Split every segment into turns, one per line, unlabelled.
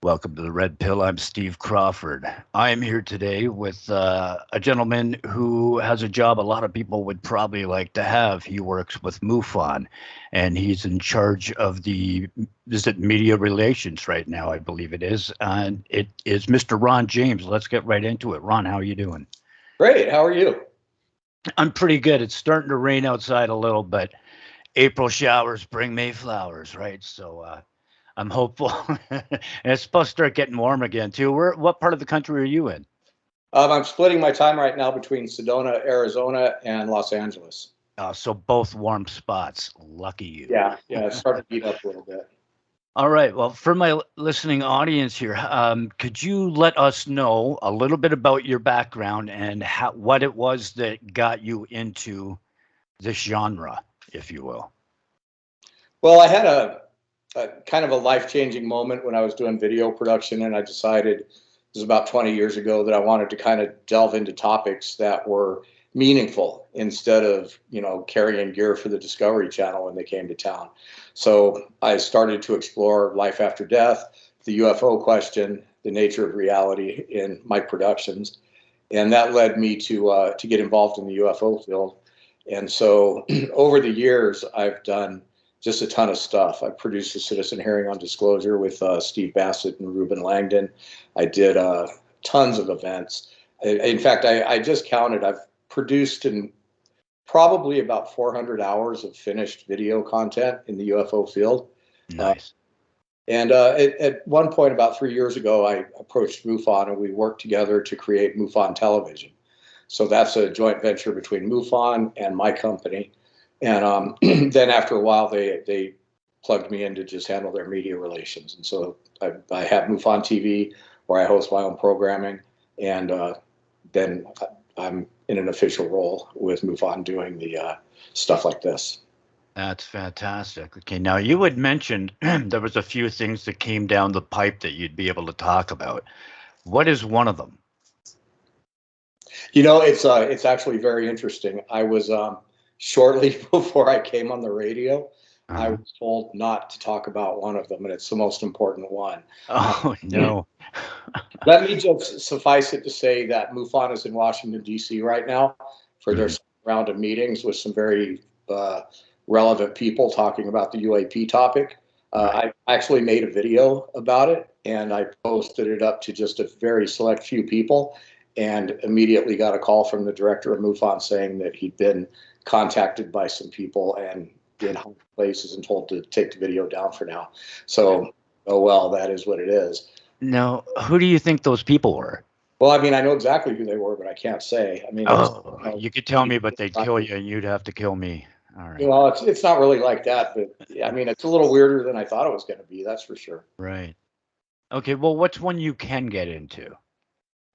Welcome to the Red Pill. I'm Steve Crawford. I am here today with a gentleman who has a job a lot of people would probably like to have. He works with MUFON, and he's in charge of the is it media relations right now, I believe it is. And it is Mr. Ron James. Let's get right into it. Ron, how are you doing?
Great. How are you?
I'm pretty good. It's starting to rain outside a little, but April showers bring May flowers, right? So I'm hopeful. And it's supposed to start getting warm again too. What part of the country are you in?
I'm splitting my time right now between Sedona, Arizona, and Los Angeles.
So both warm spots. Lucky you.
Yeah, it's starting to heat up a little bit.
All right. Well, for my listening audience here, could you let us know a little bit about your background and what it was that got you into this genre, if you will?
Well, I had a kind of a life-changing moment when I was doing video production, and I decided it was about 20 years ago that I wanted to kind of delve into topics that were meaningful instead of, carrying gear for the Discovery Channel when they came to town. So I started to explore life after death, the UFO question, the nature of reality in my productions, and that led me to get involved in the UFO field. And so over the years, I've done just a ton of stuff. I produced a citizen hearing on disclosure with Steve Bassett and Ruben Langdon. I did tons of events. In fact, I just counted. I've produced in probably about 400 hours of finished video content in the UFO field. Uh,
Nice.
and at one point, about 3 years ago, I approached MUFON and we worked together to create MUFON Television. So that's a joint venture between MUFON and my company. And then after a while, they plugged me in to just handle their media relations. And so I have MUFON TV where I host my own programming. And then I'm in an official role with MUFON doing the stuff like this.
That's fantastic. Okay, now you had mentioned there was a few things that came down the pipe that you'd be able to talk about. What is one of them?
It's actually very interesting. I was shortly before I came on the radio, I
Uh-huh.
was told not to talk about one of them, and it's the most important one. Uh,
Oh no.
Let me just suffice it to say that MUFON is in Washington, D.C. right now for their
Mhm.
round of meetings with some very uh, relevant people talking about the UAP topic.
Right.
I actually made a video about it and I posted it up to just a very select few people and immediately got a call from the director of MUFON saying that he'd been contacted by some people and in high places and told to take the video down for now. So, oh well, that is what it is.
Now, who do you think those people were?
Well, I mean, I know exactly who they were, but I can't say. I mean, it's
Oh, you could tell me, but they'd kill you, and you'd have to kill me. All right.
well, it's not really like that, but I mean, it's a little weirder than I thought it was going to be. That's for sure.
Right. Okay. Well, what's one you can get into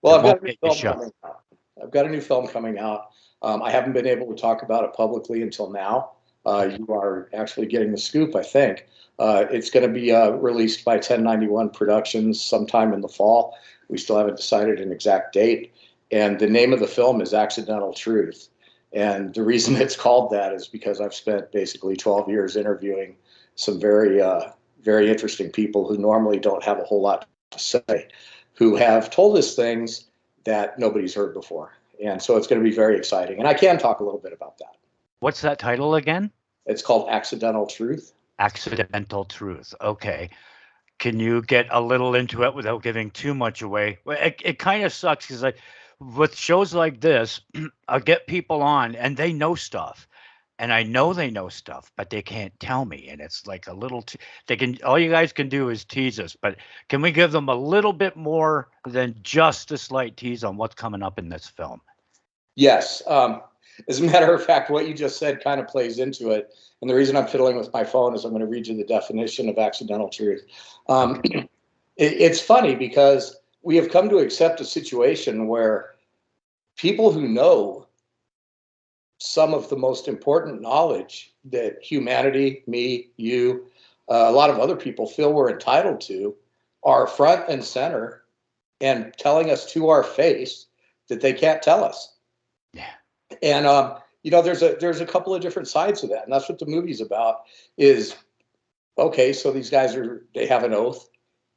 Well,
that
I've got
won't
a new
get you
film
shot?
coming out. I've got a new film coming out. I haven't been able to talk about it publicly until now. You are actually getting the scoop, I think. It's going to be released by 1091 Productions sometime in the fall. We still haven't decided an exact date. And the name of the film is Accidental Truth. And the reason it's called that is because I've spent basically 12 years interviewing some very interesting people who normally don't have a whole lot to say, who have told us things that nobody's heard before. And so it's going to be very exciting. And I can talk a little bit about that.
What's that title again?
It's called Accidental Truth.
Accidental Truth. Okay. Can you get a little into it without giving too much away? Well, it kind of sucks because with shows like this, I'll get people on and they know stuff. And I know they know stuff, but they can't tell me. And it's like a little, they can, all you guys can do is tease us, but can we give them a little bit more than just a slight tease on what's coming up in this film?
Yes. As a matter of fact, what you just said kind of plays into it. And the reason I'm fiddling with my phone is I'm going to read you the definition of accidental truth.
Okay.
It's funny because we have come to accept a situation where people who know some of the most important knowledge that humanity, me, you, a lot of other people feel we're entitled to are front and center and telling us to our face that they can't tell us.
Yeah.
And there's a couple of different sides to that, and that's what the movie's about. Is okay. So these guys they have an oath.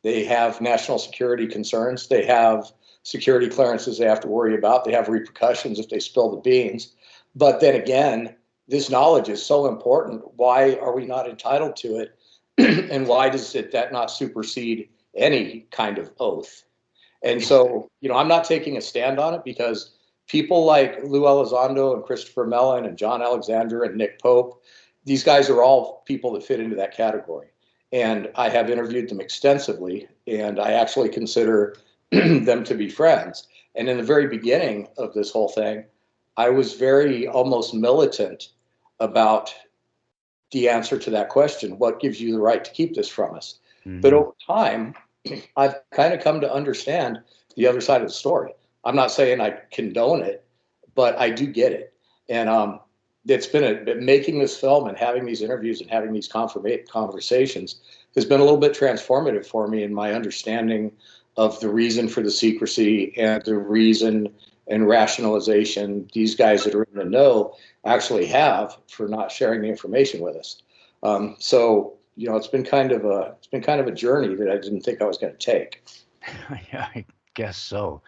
They have national security concerns. They have security clearances they have to worry about. They have repercussions if they spill the beans. But then again, this knowledge is so important. Why are we not entitled to it? And why does that not supersede any kind of oath? And so, I'm not taking a stand on it because people like Lou Elizondo and Christopher Mellon and John Alexander and Nick Pope, these guys are all people that fit into that category. And I have interviewed them extensively, and I actually consider them to be friends. And in the very beginning of this whole thing, I was very almost militant about the answer to that question. What gives you the right to keep this from us? Mm-hmm. But over time, I've kind of come to understand the other side of the story. I'm not saying I condone it, but I do get it. And it's been making this film and having these interviews and having these conversations has been a little bit transformative for me in my understanding of the reason for the secrecy and the reason and rationalization these guys that are in the know actually have for not sharing the information with us. So it's been kind of a journey that I didn't think I was going to take.
Yeah, I guess so.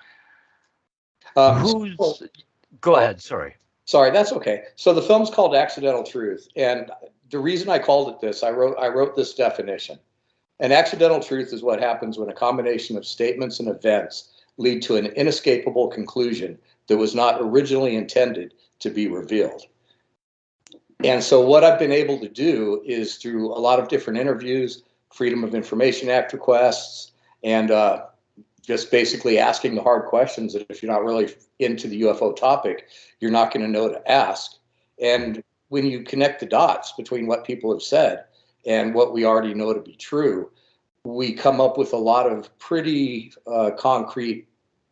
Go
ahead.
Sorry, that's okay. So the film's called Accidental Truth, and the reason I called it this, I wrote this definition. An accidental truth is what happens when a combination of statements and events lead to an inescapable conclusion that was not originally intended to be revealed. And so what I've been able to do is through a lot of different interviews, Freedom of Information Act requests, and just basically asking the hard questions that if you're not really into the UFO topic, you're not going to know to ask. And when you connect the dots between what people have said and what we already know to be true, we come up with a lot of pretty concrete,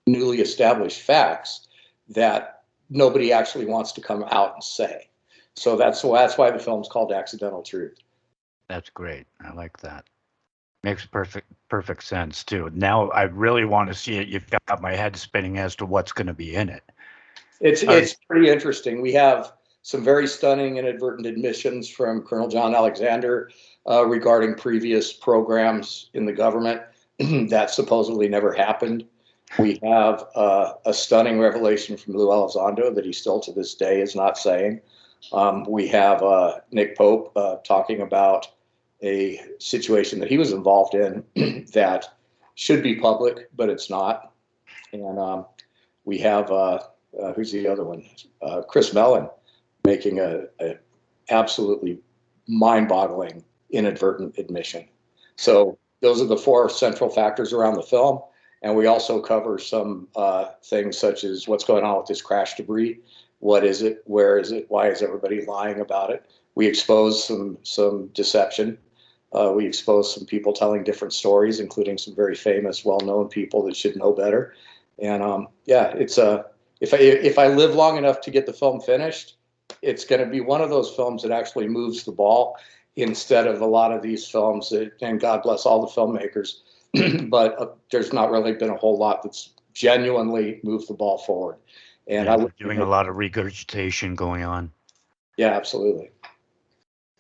newly established facts that nobody actually wants to come out and say. So that's why the film's called Accidental Truth.
That's great. I like that. Makes perfect sense too. Now I really want to see it. You've got my head spinning as to what's going to be in it.
It's pretty interesting. We have some very stunning inadvertent admissions from Colonel John Alexander regarding previous programs in the government that supposedly never happened. We have a stunning revelation from Lou Elizondo that he still to this day is not saying. We have Nick Pope talking about a situation that he was involved in that should be public, but it's not. And we have, who's the other one? Chris Mellon making a absolutely mind-boggling inadvertent admission. So those are the four central factors around the film. And we also cover some things such as what's going on with this crash debris. What is it? Where is it? Why is everybody lying about it? We expose some deception. We expose some people telling different stories, including some very famous, well-known people that should know better. And it's if I live long enough to get the film finished, it's going to be one of those films that actually moves the ball instead of a lot of these films that, and God bless all the filmmakers, but there's not really been a whole lot that's genuinely moved the ball forward. And I was
doing a lot of regurgitation going on.
Yeah, absolutely.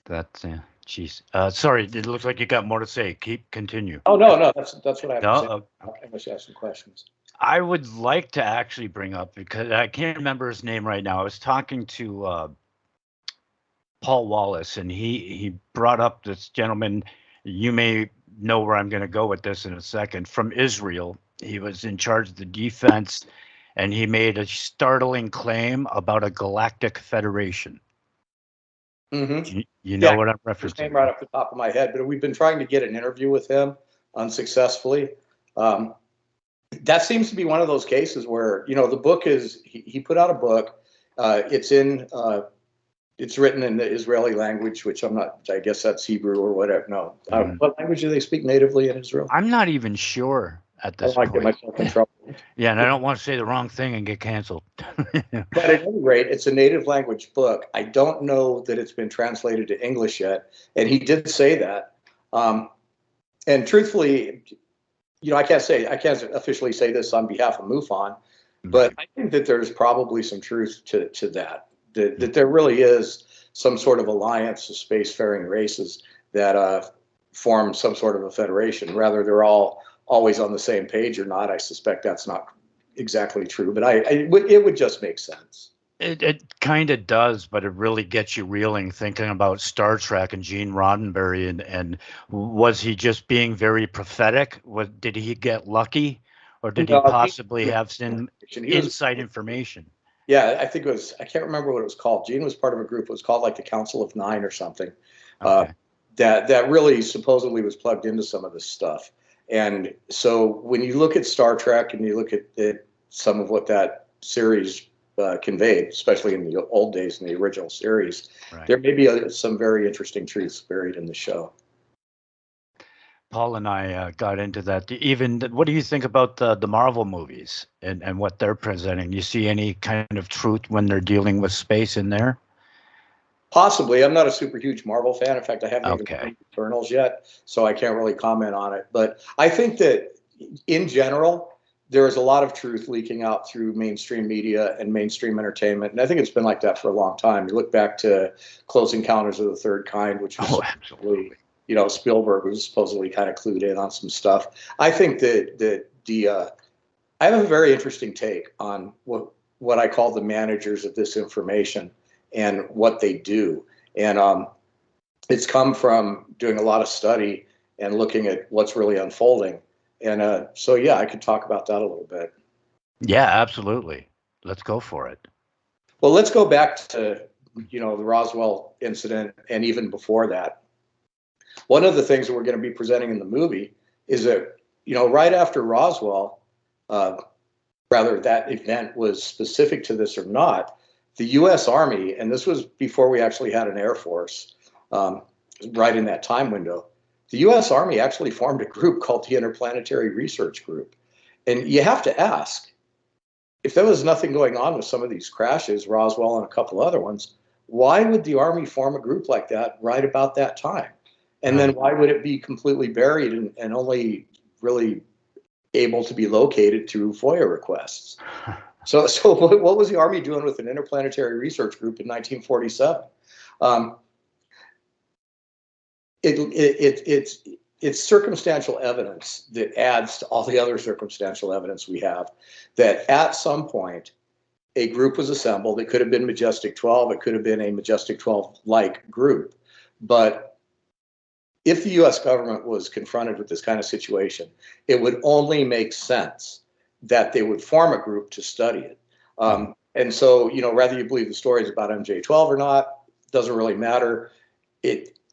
That's geez. Sorry, it looks like you got more to say. Continue.
Oh no, that's what I have to say.
Okay.
Unless you have some questions.
I would like to actually bring up, because I can't remember his name right now. I was talking to Paul Wallace, and he brought up this gentleman. You may know where I'm going to go with this in a second. From Israel, he was in charge of the defense, and he made a startling claim about a galactic federation.
Mm-hmm.
You know what I'm referencing?
His name right off the top of my head, but we've been trying to get an interview with him unsuccessfully. That seems to be one of those cases where, the book is, he put out a book. It's written in the Israeli language, which I guess that's Hebrew or whatever. No. What language do they speak natively in Israel?
I'm not even sure at this point.
I don't want to get myself in trouble.
Yeah, and I don't want to say the wrong thing and get canceled.
But at any rate, it's a native language book. I don't know that it's been translated to English yet. And he did say that. And truthfully, I can't officially say this on behalf of MUFON, but I think that there's probably some truth to that there really is some sort of alliance of spacefaring races that form some sort of a federation. Whether they're all always on the same page or not, I suspect that's not exactly true, but it would just make sense.
It kind of does, but it really gets you reeling thinking about Star Trek and Gene Roddenberry and was he just being very prophetic? Did he get lucky, or did he
No,
possibly have some
he was,
inside information?
yeah, I think it was, I can't remember what it was called. Gene was part of a group. It was called like the Council of Nine or something. Uh,
Okay.
that really supposedly was plugged into some of this stuff. And so when you look at Star Trek and you look at some of what that series conveyed, especially in the old days in the original series,
Right.
there may be some very interesting truths buried in the show.
Paul and I got into that. Even what do you think about the Marvel movies and what they're presenting? You see any kind of truth when they're dealing with space in there?
Possibly. I'm not a super huge Marvel fan. In fact, I haven't even
Okay.
seen Eternals yet, so I can't really comment on it. But I think that in general, there is a lot of truth leaking out through mainstream media and mainstream entertainment. And I think it's been like that for a long time. You look back to Close Encounters of the Third Kind, which was
Oh,
supposedly,
absolutely.
Spielberg was supposedly kind of clued in on some stuff. I think that I have a very interesting take on what I call the managers of this information and what they do. And it's come from doing a lot of study and looking at what's really unfolding. And so, yeah, I could talk about that a little bit.
Yeah, absolutely. Let's go for it.
Well, let's go back to, the Roswell incident and even before that. One of the things that we're going to be presenting in the movie is that, right after Roswell, uh, rather that event was specific to this or not, the U.S. Army, and this was before we actually had an Air Force, um, right in that time window, the U.S. Army actually formed a group called the Interplanetary Research Group. And you have to ask, if there was nothing going on with some of these crashes, Roswell and a couple other ones, why would the Army form a group like that right about that time? And then
Right.
why would it be completely buried and only really able to be located through FOIA requests? So what was the Army doing with an interplanetary research group in 1947? Um, it's circumstantial evidence that adds to all the other circumstantial evidence we have that at some point a group was assembled. It could have been Majestic 12. It could have been a Majestic 12-like group. But if the U.S. government was confronted with this kind of situation, it would only make sense that they would form a group to study it. And so, whether you believe the stories about MJ12 or not, doesn't really matter.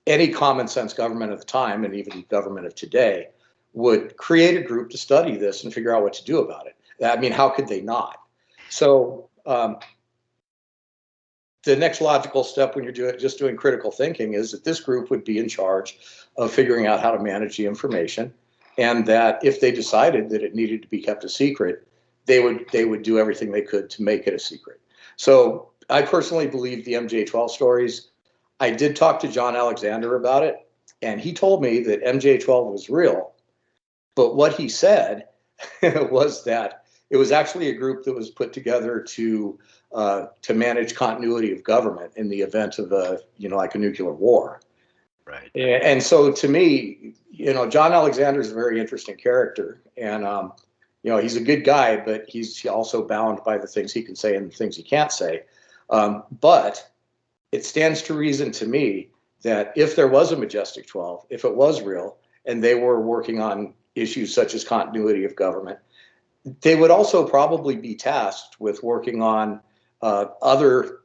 Any common sense government at the time, and even government of today, would create a group to study this and figure out what to do about it. I mean, how could they not? So the next logical step when you're doing critical thinking is that this group would be in charge of figuring out how to manage the information, and that if they decided that it needed to be kept a secret, they would do everything they could to make it a secret. So I personally believe the MJ12 stories. I did talk to John Alexander about it, and he told me that MJ12 was real, but what he said was that it was actually a group that was put together to manage continuity of government in the event of like a nuclear war.
Right.
And so to me, John Alexander is a very interesting character, and he's a good guy, but he's also bound by the things he can say and the things he can't say. But it stands to reason to me that if there was a Majestic 12, if it was real, and they were working on issues such as continuity of government, they would also probably be tasked with working on other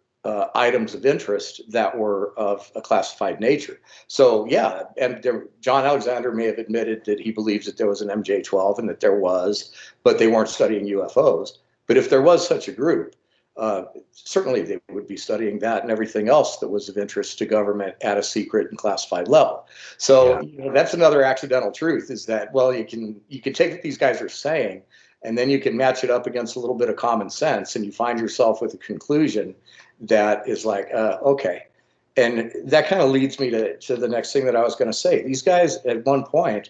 items of interest that were of a classified nature. So, yeah, and John Alexander may have admitted that he believes that there was an MJ12 and that there was, but they weren't studying UFOs. But if there was such a group, certainly they would be studying that and everything else that was of interest to government at a secret and classified level. So that's another accidental truth, is that, well, you can take what these guys are saying, and then you can match it up against a little bit of common sense, and you find yourself with a conclusion that is like, okay. And that kind of leads me to the next thing that I was going to say. These guys, at one point,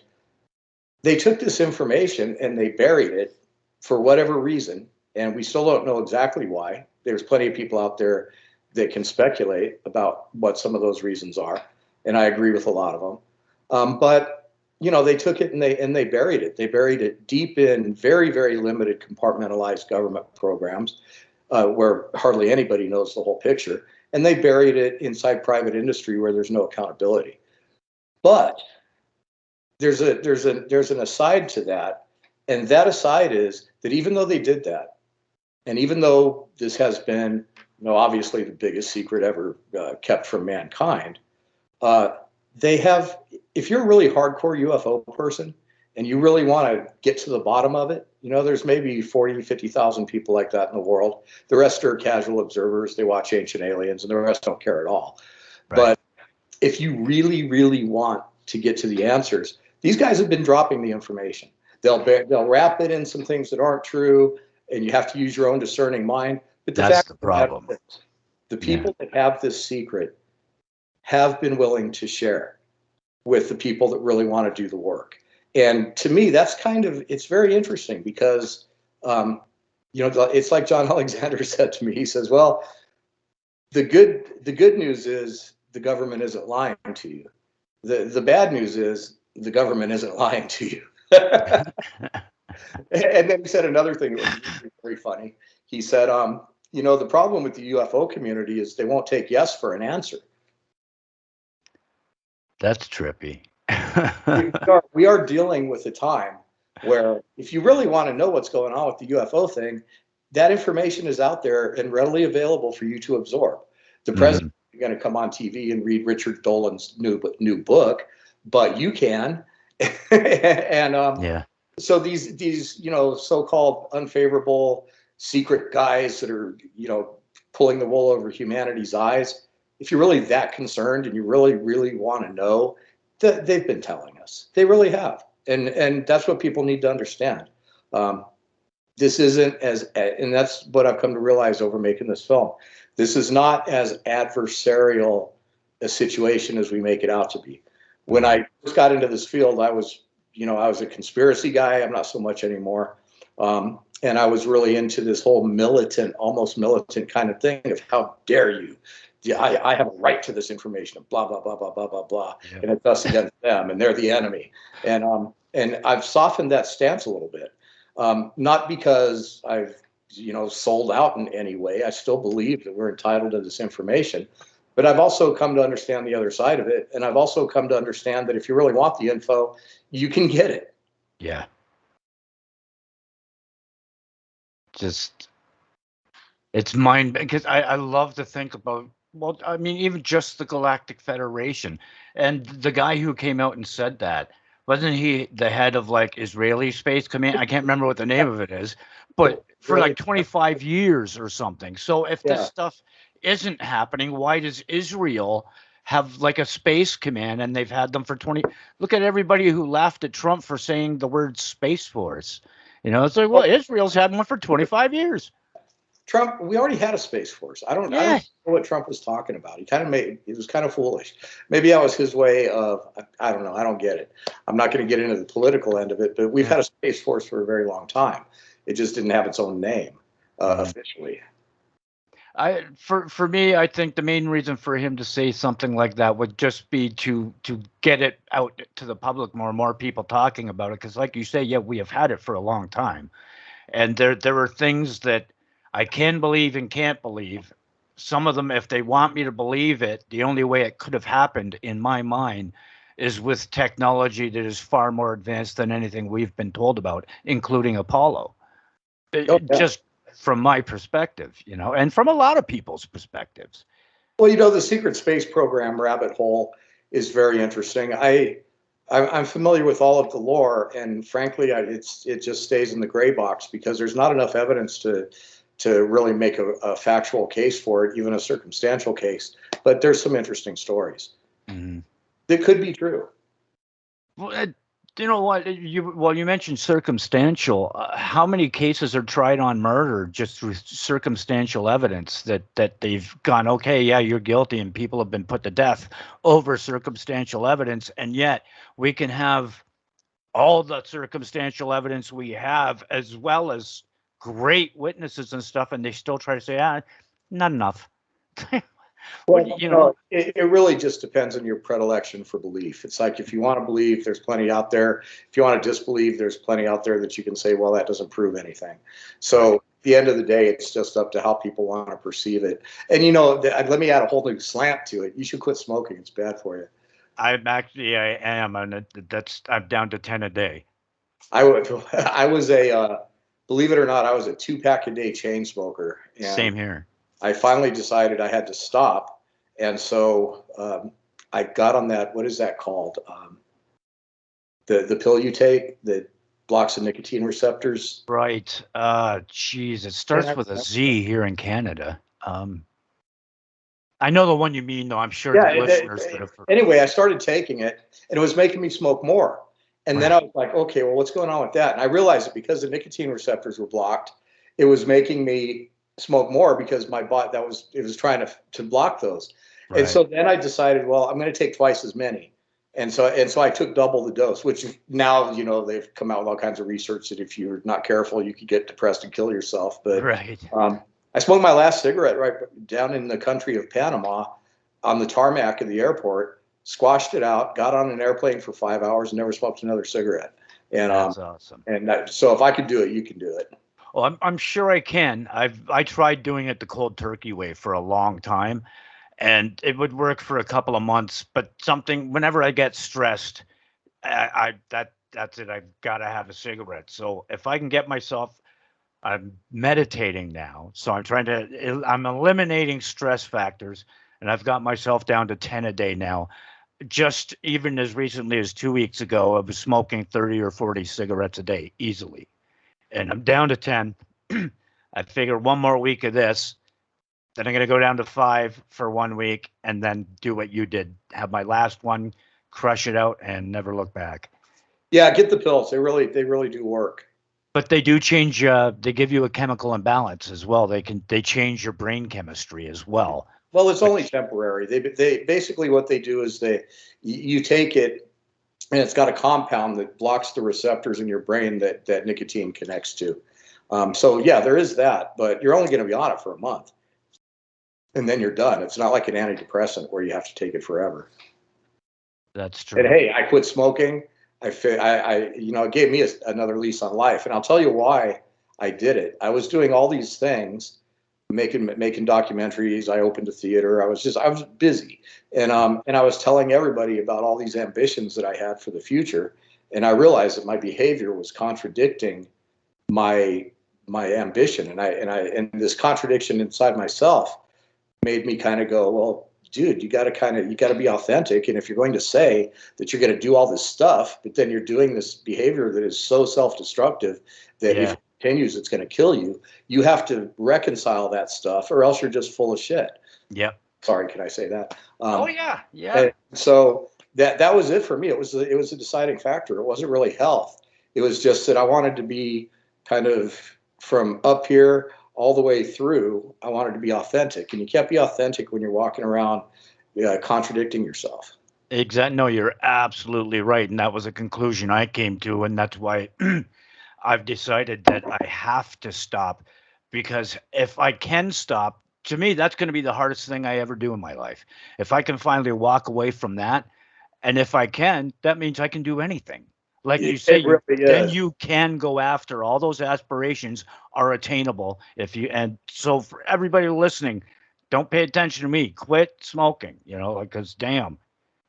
they took this information and they buried it for whatever reason, and we still don't know exactly why. There's plenty of people out there that can speculate about what some of those reasons are, and I agree with a lot of them. But they took it and they buried it. They buried it deep in very, very limited compartmentalized government programs, where hardly anybody knows the whole picture, and they buried it inside private industry where there's no accountability. But there's an aside to that, and that aside is that even though they did that, and even though this has been, obviously the biggest secret ever kept from mankind, they have, if you're a really hardcore UFO person and you really want to get to the bottom of it, there's maybe 40, 50,000 people like that in the world. The rest are casual observers. They watch Ancient Aliens, and the rest don't care at all. Right. But if you really, really want to get to the answers, these guys have been dropping the information. They'll wrap it in some things that aren't true, and you have to use your own discerning mind. But
that's the problem.
The people that have this secret have been willing to share with the people that really want to do the work. And to me, that's it's very interesting because, it's like John Alexander said to me. He says, well, the good news is the government isn't lying to you. The bad news is the government isn't lying to you. And then he said another thing that was very funny. He said, the problem with the UFO community is they won't take yes for an answer.
That's trippy.
we are dealing with a time where if you really want to know what's going on with the UFO thing, that information is out there and readily available for you to absorb. The president is going to come on TV and read Richard Dolan's new book, but you can. And so these so-called unfavorable secret guys that are pulling the wool over humanity's eyes, if you're really that concerned and you really, really want to know, they've been telling us. They really have. And that's what people need to understand. This isn't and that's what I've come to realize over making this film. This is not as adversarial a situation as we make it out to be. When I first got into this field, I was a conspiracy guy. I'm not so much anymore. And I was really into this whole almost militant kind of thing of how dare you? I have a right to this information, blah, blah, blah, blah, blah, blah, blah. Yeah. And it's us against them, and they're the enemy. And I've softened that stance a little bit. Not because I've, sold out in any way. I still believe that we're entitled to this information. But I've also come to understand the other side of it. And I've also come to understand that if you really want the info, you can get it.
Yeah. It's mind, because I love to think about, well, I mean, even just the Galactic Federation, and the guy who came out and said that, wasn't he the head of Israeli Space Command? I can't remember what the name of it is, but for 25 years or something. So if this stuff isn't happening, why does Israel have a space command, and they've had them for 20? Look at everybody who laughed at Trump for saying the word Space Force. It's like, well, Israel's had one for 25 years.
Trump, we already had a Space Force. I don't know what Trump was talking about. It was kind of foolish. Maybe that was his way of, I don't know. I don't get it. I'm not going to get into the political end of it, but we've had a Space Force for a very long time. It just didn't have its own name officially.
For me, I think the main reason for him to say something like that would just be to get it out to the public, more people talking about it. Because like you say, we have had it for a long time. And there are things that I can believe and can't believe. Some of them, if they want me to believe it, the only way it could have happened in my mind is with technology that is far more advanced than anything we've been told about, including Apollo. Just from my perspective, and from a lot of people's perspectives.
Well, the secret space program rabbit hole is very interesting. I'm familiar with all of the lore, and frankly, it just stays in the gray box because there's not enough evidence to really make a factual case for it, even a circumstantial case. But there's some interesting stories that could be true.
Well, you know what? You mentioned circumstantial. How many cases are tried on murder just through circumstantial evidence that they've gone, okay, yeah, you're guilty, and people have been put to death over circumstantial evidence, and yet we can have all the circumstantial evidence we have as well as great witnesses and stuff, and they still try to say, not enough.
Well,
What you know?
it really just depends on your predilection for belief. It's like if you want to believe, there's plenty out there. If you want to disbelieve, there's plenty out there that you can say, well, that doesn't prove anything. So
Right.
at the end of the day, it's just up to how people want to perceive it. And let me add a whole new slant to it. You should quit smoking. It's bad for you.
I am, and I'm down to 10 a day.
I was believe it or not, I was a 2-pack a day chain smoker, and
Same here.
I finally decided I had to stop, and so I got on that. What is that called? The pill you take that blocks the nicotine receptors.
Right. Geez, it
And
starts with a Z here in Canada. I know the one you mean, though. I'm sure
yeah.
the listeners that have.
Anyway, I started taking it, and it was making me smoke more. And then I
Right.
was like, okay, well, what's going on with that? And I realized that because the nicotine receptors were blocked, it was making me smoke more because my body it was trying to block those. And
Right.
so then I decided, well, I'm going to take twice as many. And so I took double the dose, which now, they've come out with all kinds of research that if you're not careful, you could get depressed and kill yourself. But
Right.
I smoked my last cigarette right down in the country of Panama on the tarmac of the airport, squashed it out, got on an airplane for 5 hours, and never smoked another cigarette. And
That's awesome.
so if I could do it, you can do it.
Well, I'm sure I can. I tried doing it the cold turkey way for a long time, and it would work for a couple of months. But whenever I get stressed, that's it. I've got to have a cigarette. So if I can get myself, I'm meditating now. So I'm eliminating stress factors, and I've got myself down to 10 a day now. Just even as recently as 2 weeks ago, I was smoking 30 or 40 cigarettes a day easily, and I'm down to 10. I figure one more week of this, then I'm going to go down to 5 for 1 week, and then do what you did. Have my last one, crush it out, and never look back.
Yeah, get the pills. They really do work.
But they do change. They give you a chemical imbalance as well. They change your brain chemistry as well.
Well, it's only
Which
temporary. They basically what they do is you take it, and it's got a compound that blocks the receptors in your brain that nicotine connects to. So yeah, there is that, but you're only going to be on it for a month, and then you're done. It's not like an antidepressant where you have to take it forever.
that's
And
true.
hey, I quit smoking. It gave me another lease on life, and I'll tell you why I did it. I was doing all these things, making documentaries. I opened a theater. I was busy, and I was telling everybody about all these ambitions that I had for the future, and I realized that my behavior was contradicting my ambition, and this contradiction inside myself made me kind of go, well, dude, you got to be authentic. And if you're going to say that you're going to do all this stuff, but then you're doing this behavior that is so self-destructive that if
Yeah.
it continues, it's going to kill you, you have to reconcile that stuff, or else you're just full of shit.
Yep.
Sorry, can I say that?
Oh yeah. Yeah.
And so that was it for me. It was a deciding factor. It wasn't really health. It was just that I wanted to be kind of from up here all the way through. I wanted to be authentic, and you can't be authentic when you're walking around contradicting yourself.
Exactly. No, you're absolutely right, and that was a conclusion I came to, and that's why I've decided that I have to stop, because if I can stop, to me, that's going to be the hardest thing I ever do in my life. If I can finally walk away from that, and if I can, that means I can do anything. Like you say,
It really
then
is.
you can go after all those aspirations are attainable if you. And so for everybody listening, don't pay attention to me. Quit smoking. Because damn,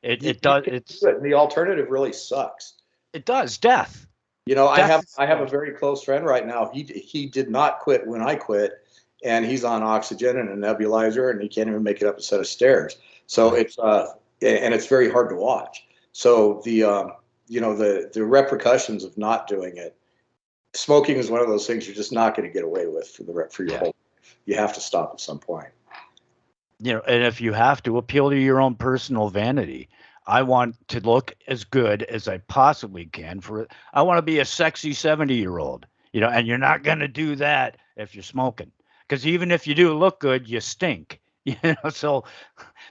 it
You
does.
can do it, and the alternative really sucks.
It does death.
I
Death
have
is
I
the
have a very close friend right now. He did not quit when I quit, and he's on oxygen and a nebulizer, and he can't even make it up a set of stairs. So
right.
it's very hard to watch. So the repercussions of not doing it. Smoking is one of those things you're just not going to get away with for your
Yeah.
whole life. You have to stop at some point.
And if you have to appeal to your own personal vanity, I want to look as good as I possibly can for it. I want to be a sexy 70-year-old, and you're not going to do that if you're smoking. Because even if you do look good, you stink. So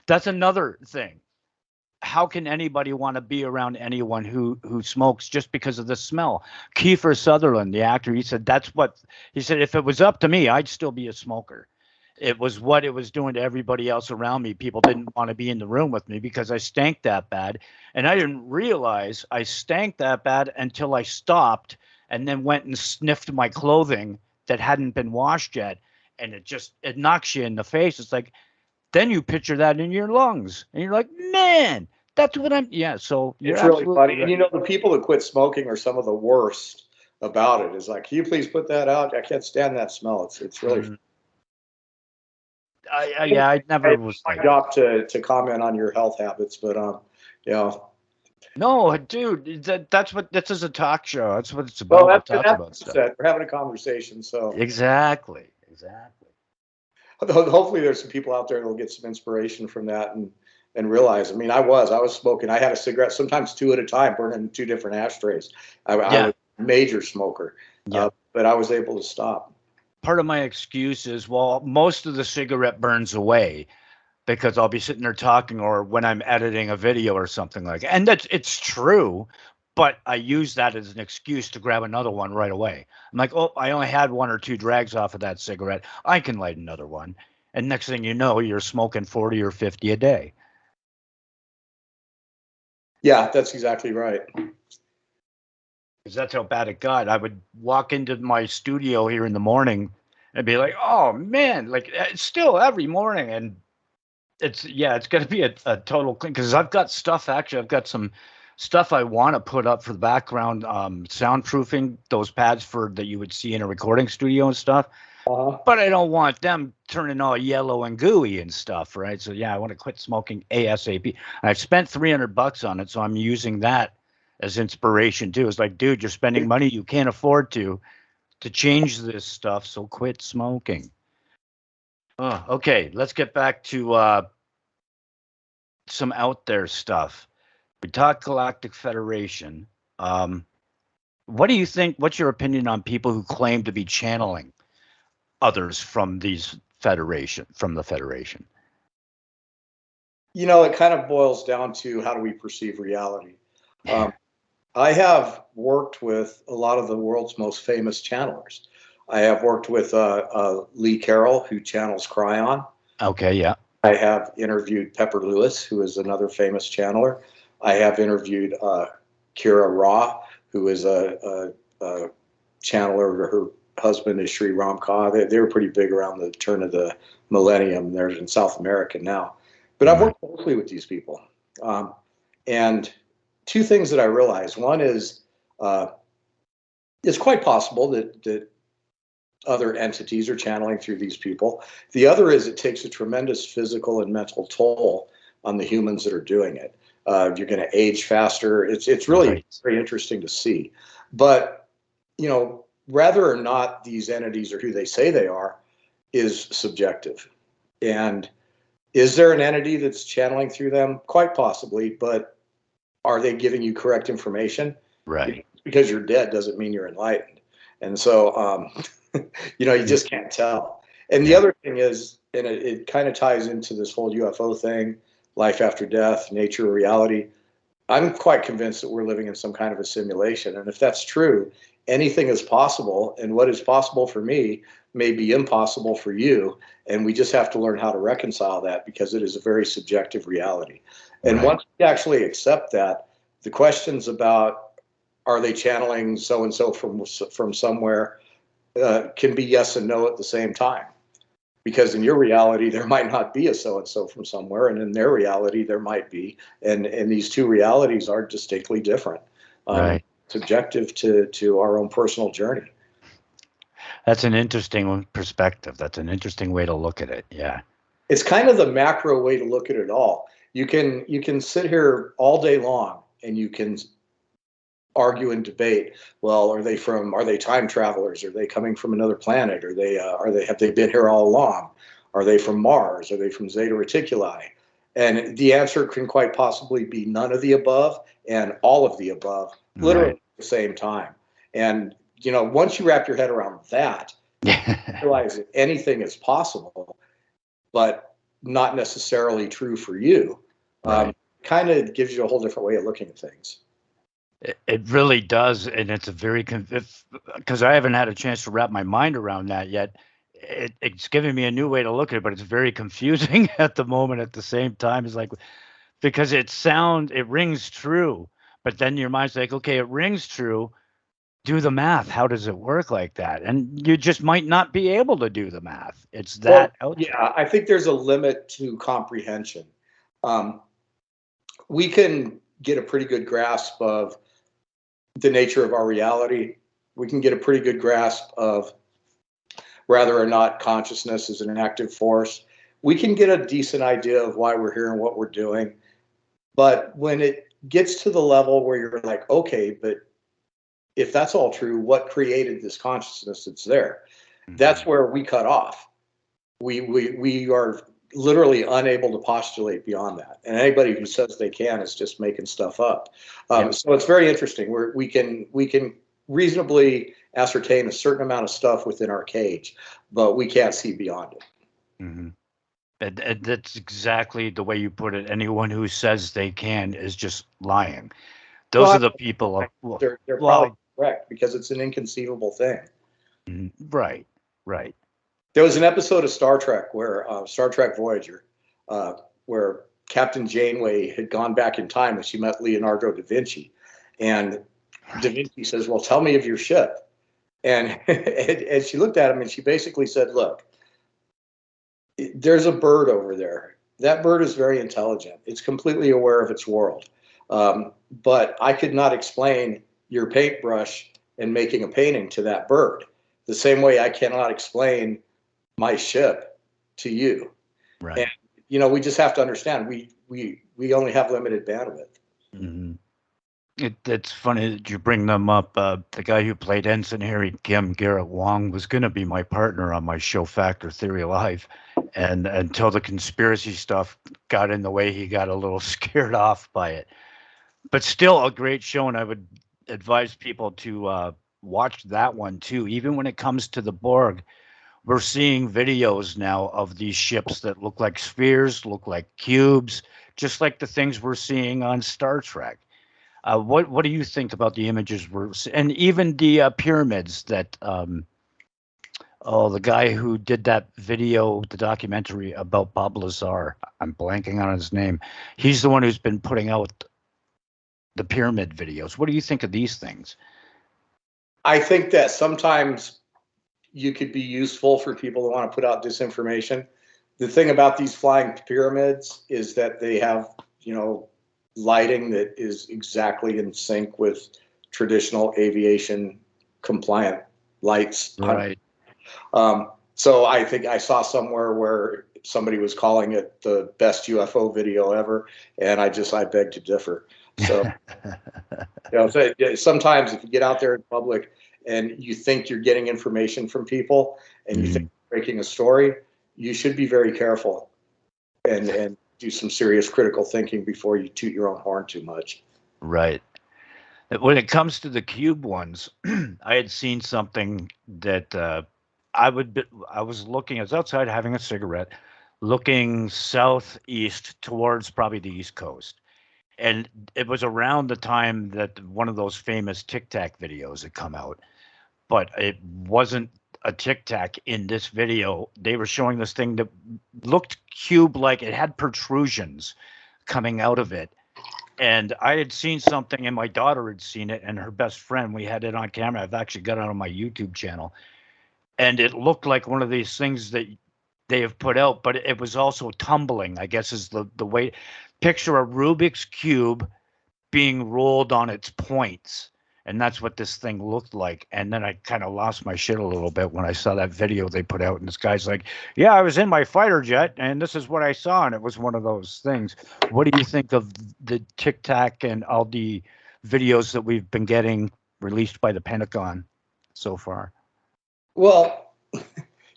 that's another thing. How can anybody want to be around anyone who smokes just because of the smell? Kiefer Sutherland, the actor, he said if it was up to me, I'd still be a smoker. It was what it was doing to everybody else around me. People didn't want to be in the room with me because I stank that bad. And I didn't realize I stank that bad until I stopped and then went and sniffed my clothing that hadn't been washed yet. And it knocks you in the face. It's like, then you picture that in your lungs and you're like, man, that's what yeah. So you're
It's really
absolutely
funny.
right.
And you know, the people that quit smoking are some of the worst about it. Is like, can you please put that out? I can't stand that smell. It's really.
Mm. Yeah, I never
It's
was
my
like,
job to comment on your health habits, but you know.
no, dude, that's what this is a talk show. That's what it's
Well,
about. We talk
that's
about stuff.
set. We're having a conversation, so
Exactly. Exactly.
hopefully there's some people out there that'll get some inspiration from that and realize. I mean, I was smoking. I had a cigarette, sometimes two at a time, burning in two different ashtrays. I
Yeah.
was a major smoker,
Yeah.
but I was able to stop.
Part of my excuse is, well, most of the cigarette burns away because I'll be sitting there talking or when I'm editing a video or something like that. And it's true, but I use that as an excuse to grab another one right away. I'm like, oh, I only had one or two drags off of that cigarette. I can light another one. And next thing you know, you're smoking 40 or 50 a day.
Yeah, that's exactly right.
Because that's how bad it got. I would walk into my studio here in the morning and be like, oh man, like still every morning. And it's going to be a total clean because I've got stuff. Actually, I've got some stuff I want to put up for the background soundproofing, those pads for that you would see in a recording studio and stuff. But I don't want them turning all yellow and gooey and stuff, right? So yeah, I want to quit smoking ASAP. I've spent $300 on it, so I'm using that as inspiration too. It's like, dude, you're spending money you can't afford to change this stuff, so quit smoking. Oh, okay, let's get back to some out there stuff. We talked Galactic Federation. What do you think? What's your opinion on people who claim to be channeling others from the Federation?
You know, it kind of boils down to how do we perceive reality. I have worked with a lot of the world's most famous channelers. I have worked with Lee Carroll, who channels Cryon.
Okay, yeah.
I have interviewed Pepper Lewis, who is another famous channeler. I have interviewed Kira Ra, who is a channeler. Her husband is Sri Ram Ka. They were pretty big around the turn of the millennium. They're in South America now. But I've worked closely with these people. And two things that I realized. One is it's quite possible that other entities are channeling through these people. The other is it takes a tremendous physical and mental toll on the humans that are doing it. You're going to age faster. It's really very interesting to see. But, you know, whether or not these entities are who they say they are is subjective. And is there an entity that's channeling through them? Quite possibly, but are they giving you correct information?
Right.
Because you're dead doesn't mean you're enlightened. And so, you know, you just can't tell. And the other thing is, and it kind of ties into this whole UFO thing, life after death, nature, reality. I'm quite convinced that we're living in some kind of a simulation. And if that's true, anything is possible. And what is possible for me may be impossible for you. And we just have to learn how to reconcile that because it is a very subjective reality. And once we actually accept that, the questions about are they channeling so and so from somewhere can be yes and no at the same time. Because in your reality, there might not be a so and so from somewhere, and in their reality, there might be. And these two realities are distinctly different, subjective to our own personal journey.
That's an interesting perspective. That's an interesting way to look at it. Yeah.
It's kind of the macro way to look at it all. You can sit here all day long and you can argue and debate. Well, are they time travelers? Are they coming from another planet? Have they been here all along? Are they from Mars? Are they from Zeta Reticuli? And the answer can quite possibly be none of the above and all of the above, literally at the same time. And you know, once you wrap your head around that, you realize that anything is possible, but not necessarily true for you. Kind of gives you a whole different way of looking at things.
It really does, and it's a very because I haven't had a chance to wrap my mind around that yet. it's giving me a new way to look at it, but it's very confusing at the moment. At the same time, it's like because it rings true, but then your mind's like, okay, it rings true. Do the math. How does it work like that? And you just might not be able to do the math. It's
Well,
that out there.
yeah, I think there's a limit to comprehension. Um, we can get a pretty good grasp of the nature of our reality. We can get a pretty good grasp of whether or not consciousness is an active force. We can get a decent idea of why we're here and what we're doing. But when it gets to the level where you're like, okay, but if that's all true, what created this consciousness that's there? That's where we cut off. We are literally unable to postulate beyond that. And anybody who says they can is just making stuff up.
Yep.
So it's very interesting. We can reasonably ascertain a certain amount of stuff within our cage, but we can't see beyond it.
Mm-hmm. And that's exactly the way you put it. Anyone who says they can is just lying. Those
Well,
are the people of,
they're probably
well,
correct because it's an inconceivable thing.
right, right.
There was an episode of Star Trek where Star Trek Voyager, where Captain Janeway had gone back in time and she met Leonardo da Vinci, and Da Vinci says, "Well, tell me of your ship." And and she looked at him and she basically said, "Look, there's a bird over there. That bird is very intelligent. It's completely aware of its world. But I could not explain your paintbrush and making a painting to that bird the same way I cannot explain my ship to you."
Right.
And we just have to understand we only have limited bandwidth.
Mm-hmm. It's funny that you bring them up. The guy who played Ensign Harry Kim, Garrett Wong, was going to be my partner on my show Factor Theory Live. And until the conspiracy stuff got in the way, he got a little scared off by it. But still a great show. And I would advise people to watch that one too. Even when it comes to the Borg, we're seeing videos now of these ships that look like spheres, look like cubes, just like the things we're seeing on Star Trek. What do you think about the images and even the pyramids that the guy who did that video, the documentary about Bob Lazar, I'm blanking on his name. He's the one who's been putting out the pyramid videos. What do you think of these things?
I think that sometimes you could be useful for people who want to put out disinformation. The thing about these flying pyramids is that they have, lighting that is exactly in sync with traditional aviation compliant lights.
Right.
So I think I saw somewhere where somebody was calling it the best UFO video ever, and I beg to differ. So, sometimes if you get out there in public and you think you're getting information from people and you think you're breaking a story, you should be very careful and do some serious critical thinking before you toot your own horn too much.
Right. When it comes to the cube ones, I had seen something that I was outside having a cigarette, looking southeast towards probably the East Coast. And it was around the time that one of those famous Tic Tac videos had come out, but it wasn't a Tic Tac in this video. They were showing this thing that looked cube-like. It had protrusions coming out of it. And I had seen something, and my daughter had seen it, and her best friend. We had it on camera. I've actually got it on my YouTube channel, and it looked like one of these things that they have put out, but it was also tumbling. I guess is the way. Picture a Rubik's cube being rolled on its points. And that's what this thing looked like. And then I kind of lost my shit a little bit when I saw that video they put out. And this guy's like, yeah, I was in my fighter jet and this is what I saw. And it was one of those things. What do you think of the Tic Tac and all the videos that we've been getting released by the Pentagon so far?
Well,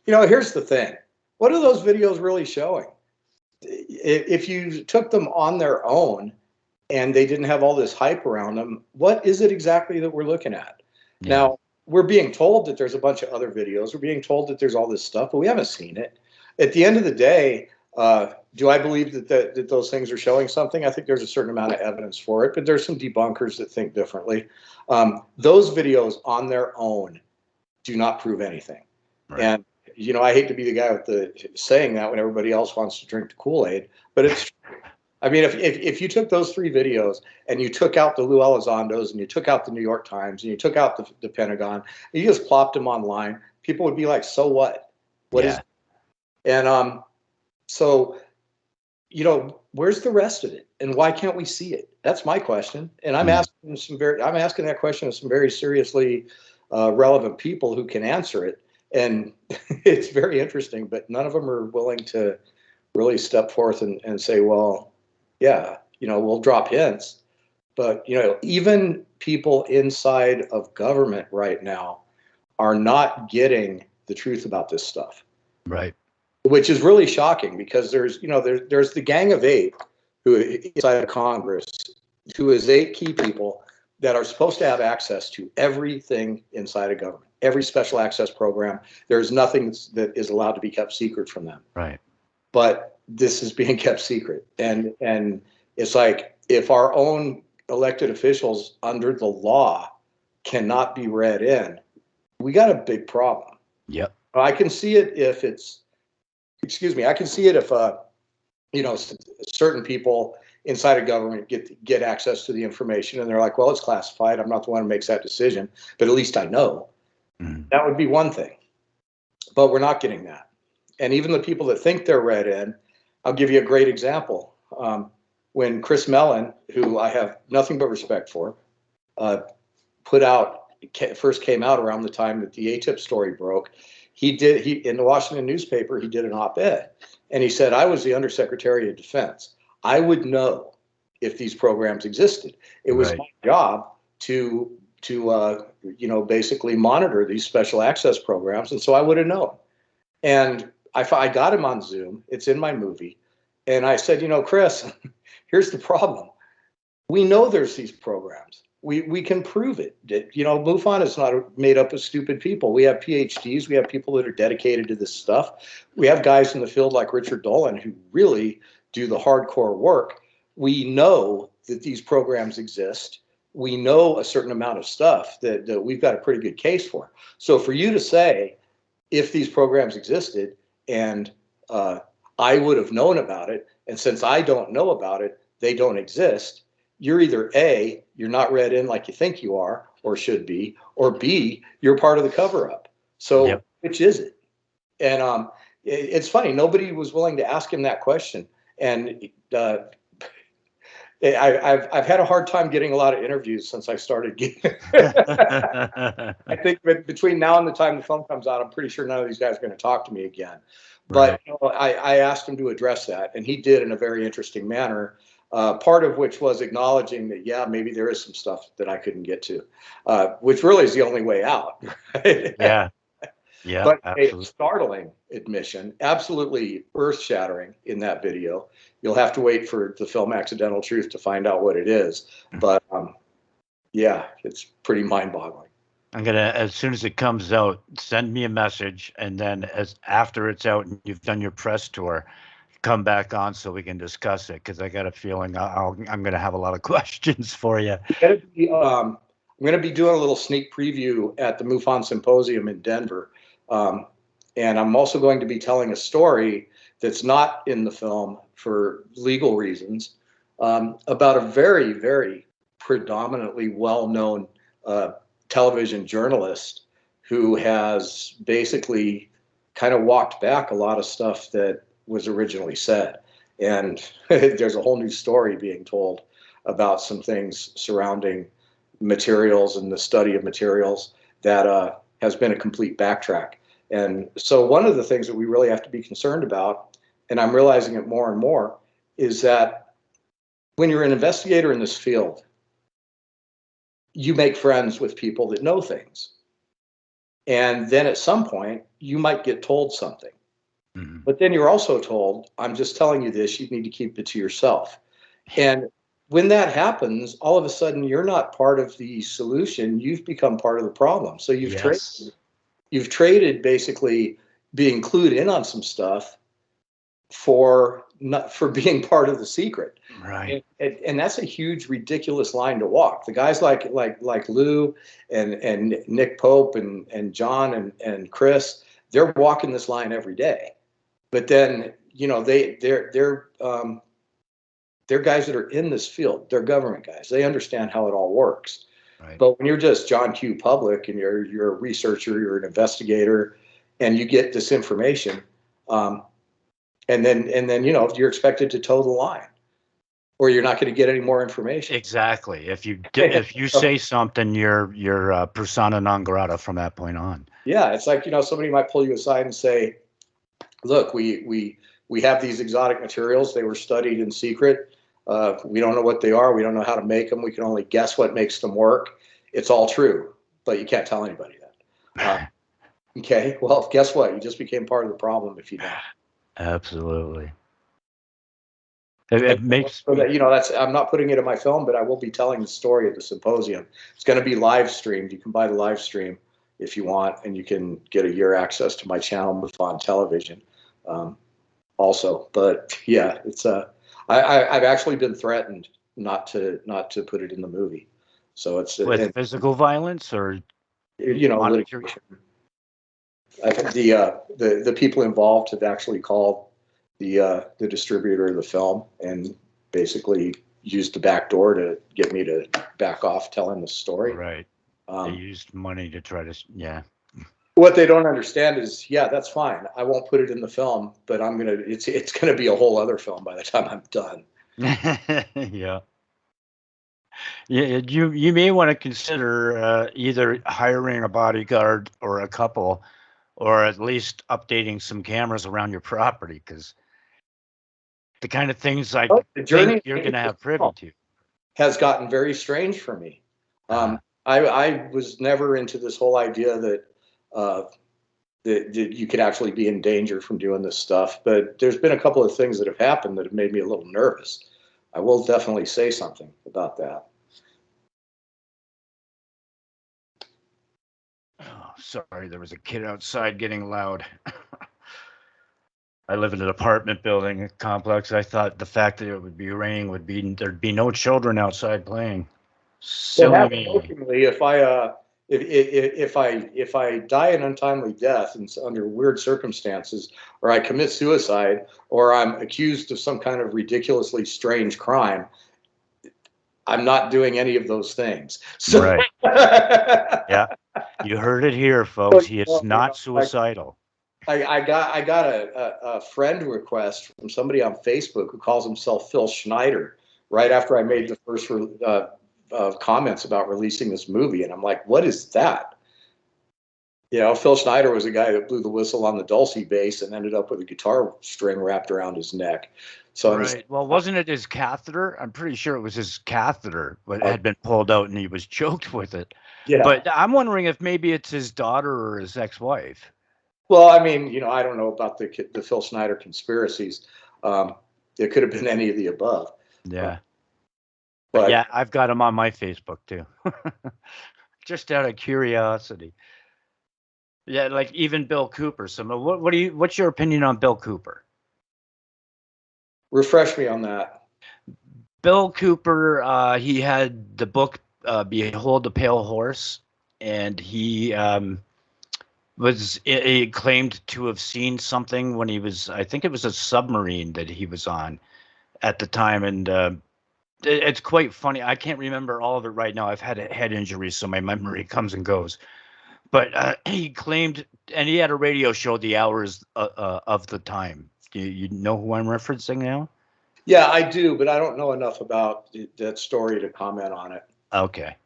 here's the thing. What are those videos really showing? If you took them on their own, and they didn't have all this hype around them, what is it exactly that we're looking at? Yeah. Now, we're being told that there's a bunch of other videos. We're being told that there's all this stuff, but we haven't seen it. At the end of the day, do I believe that those things are showing something? I think there's a certain amount of evidence for it, but there's some debunkers that think differently. Those videos on their own do not prove anything. Right. And I hate to be the guy with the saying that when everybody else wants to drink the Kool-Aid, but it's true. I mean, if you took those 3 videos and you took out the Lou Elizondos and you took out the New York Times and you took out the Pentagon, and you just plopped them online, people would be like, so what? What is? And so, where's the rest of it? And why can't we see it? That's my question. And I'm asking that question of some very seriously relevant people who can answer it. And it's very interesting, but none of them are willing to really step forth and say, well, yeah, we'll drop hints. But, even people inside of government right now are not getting the truth about this stuff.
Right.
Which is really shocking, because there's the Gang of 8 who inside of Congress, who is 8 key people that are supposed to have access to everything inside of government, every special access program. There's nothing that is allowed to be kept secret from them.
Right.
But this is being kept secret. And it's like, if our own elected officials under the law cannot be read in, we got a big problem.
Yep.
I can see it if I can see it if certain people inside of government get access to the information and they're like, well, it's classified. I'm not the one who makes that decision, but at least I know. That would be one thing. But we're not getting that. And even the people that think they're read in, I'll give you a great example. When Chris Mellon, who I have nothing but respect for, first came out around the time that the ATIP story broke, he in the Washington newspaper, he did an op-ed, and he said, I was the Undersecretary of Defense. I would know if these programs existed. It was my job to basically monitor these special access programs, and so I would have known. And I got him on Zoom. It's in my movie. And I said, Chris, here's the problem. We know there's these programs. We can prove it. MUFON is not made up of stupid people. We have PhDs. We have people that are dedicated to this stuff. We have guys in the field like Richard Dolan who really do the hardcore work. We know that these programs exist. We know a certain amount of stuff that we've got a pretty good case for. So for you to say, if these programs existed and I would have known about it, and since I don't know about it, they don't exist, you're either A, you're not read in like you think you are or should be, or B, you're part of the cover-up. So Which is it? And it's funny, nobody was willing to ask him that question. And I've had a hard time getting a lot of interviews since I started getting I think between now and the time the film comes out, I'm pretty sure none of these guys are going to talk to me again. But I asked him to address that, and he did in a very interesting manner. Part of which was acknowledging that, maybe there is some stuff that I couldn't get to, which really is the only way out. Right?
Yeah,
but
absolutely.
A startling admission, absolutely earth-shattering in that video. You'll have to wait for the film Accidental Truth to find out what it is. But it's pretty mind-boggling.
I'm gonna, as soon as it comes out, send me a message, and then after it's out and you've done your press tour, come back on so we can discuss it, because I got a feeling I'm gonna have a lot of questions for you.
I'm gonna be doing a little sneak preview at the MUFON Symposium in Denver. And I'm also going to be telling a story that's not in the film for legal reasons, about a very, very predominantly well-known television journalist who has basically kind of walked back a lot of stuff that was originally said. And there's a whole new story being told about some things surrounding materials and the study of materials that has been a complete backtrack. And so one of the things that we really have to be concerned about, and I'm realizing it more and more, is that when you're an investigator in this field, you make friends with people that know things. And then at some point, you might get told something. But then you're also told, I'm just telling you this, you need to keep it to yourself. And when that happens, all of a sudden, you're not part of the solution. You've become part of the problem. So you've traded basically being clued in on some stuff for being part of the secret.
Right.
And that's a huge, ridiculous line to walk. The guys like Lou and Nick Pope and John and Chris, they're walking this line every day. But then, you know, they're guys that are in this field. They're government guys. They understand how it all works.
Right.
But when you're just John Q. Public and you're a researcher, you're an investigator, and you get this information, and then you know you're expected to toe the line, or you're not going to get any more information.
Exactly. If you say something, you're persona non grata from that point on.
Yeah, it's like, you know, somebody might pull you aside and say, "Look, we have these exotic materials. They were studied in secret. We don't know what they are. We don't know how to make them. We can only guess what makes them work. It's all true, but you can't tell anybody that." Okay, well, guess what? You just became part of the problem if you don't.
Absolutely. It makes
so that, you know, that's, I'm not putting it in my film, but I will be telling the story at the symposium. It's going to be live streamed. You can buy the live stream if you want, and you can get a year access to my channel, MUFON Television, also. But yeah, it's I've actually been threatened not to put it in the movie. So it's
with physical violence or,
you know, litigation. I think the people involved have actually called the distributor of the film and basically used the back door to get me to back off telling the story.
Right. They used money to try to, yeah.
What they don't understand is, yeah, that's fine. I won't put it in the film, but it's gonna be a whole other film by the time I'm done.
Yeah. Yeah, you may want to consider either hiring a bodyguard or a couple, or at least updating some cameras around your property, because the kind of things I think you're going to have privy to
has gotten very strange for me. I was never into this whole idea that that you could actually be in danger from doing this stuff, but there's been a couple of things that have happened that have made me a little nervous. I will definitely say something about that.
Oh, sorry, there was a kid outside getting loud. I live in an apartment building complex. I thought the fact that it would be raining would be there'd be no children outside playing. Silly me.
If I die an untimely death and under weird circumstances, or I commit suicide, or I'm accused of some kind of ridiculously strange crime, I'm not doing any of those things. So,
right. Yeah, you heard it here, folks. He is not suicidal.
I got a friend request from somebody on Facebook who calls himself Phil Schneider right after I made the first comments about releasing this movie, and I'm like, what is that? You know, Phil Schneider was a guy that blew the whistle on the dulcie bass and ended up with a guitar string wrapped around his neck. So
right. Well, wasn't it his catheter? I'm pretty sure it was his catheter that had been pulled out and he was choked with it. Yeah. But I'm wondering if maybe it's his daughter or his ex-wife.
Well, I mean, you know, I don't know about the Phil Schneider conspiracies. It could have been any of the above.
Yeah. But yeah, I've got him on my Facebook too. Just out of curiosity. Yeah, like even Bill Cooper. So what's your opinion on Bill Cooper?
Refresh me on that.
Bill Cooper, he had the book Behold the Pale Horse, and he claimed to have seen something when he was, I think it was a submarine that he was on at the time, and it's quite funny. I can't remember all of it right now. I've had a head injury, so my memory comes and goes. But he claimed, and he had a radio show, the hours of the time. Do you know who I'm referencing now?
Yeah, I do, but I don't know enough about that story to comment on it.
Okay.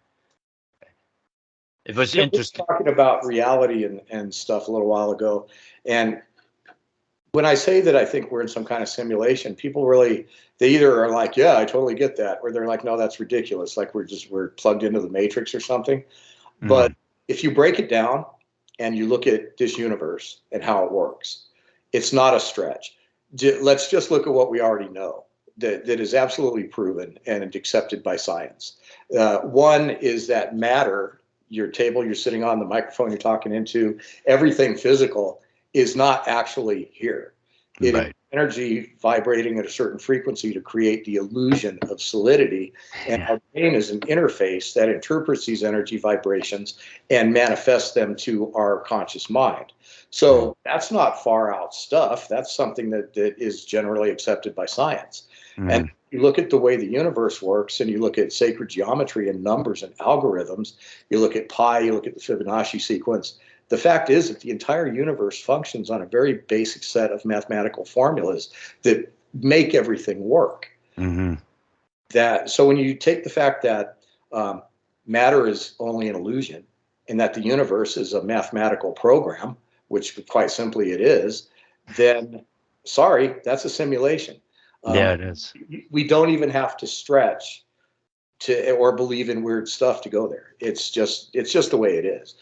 It was interesting.
We were talking about reality and stuff a little while ago, and when I say that I think we're in some kind of simulation, people really, they either are like, yeah, I totally get that, or they're like, no, that's ridiculous, like we're plugged into the Matrix or something. But if you break it down and you look at this universe and how it works, it's not a stretch. Let's just look at what we already know that is absolutely proven and accepted by science. One is that matter, your table you're sitting on, the microphone you're talking into, everything physical is not actually here. It is
Right.
energy vibrating at a certain frequency to create the illusion of solidity. And
Yeah.
our brain is an interface that interprets these energy vibrations and manifests them to our conscious mind. So that's not far out stuff. That's something that is generally accepted by science. And
Mm.
you look at the way the universe works and you look at sacred geometry and numbers and algorithms, you look at pi, you look at the Fibonacci sequence. The fact is that the entire universe functions on a very basic set of mathematical formulas that make everything work.
Hmm.
So when you take the fact that matter is only an illusion and that the universe is a mathematical program, which quite simply it is, then sorry, that's a simulation.
Yeah, it is.
We don't even have to stretch to or believe in weird stuff to go there. It's just the way it is.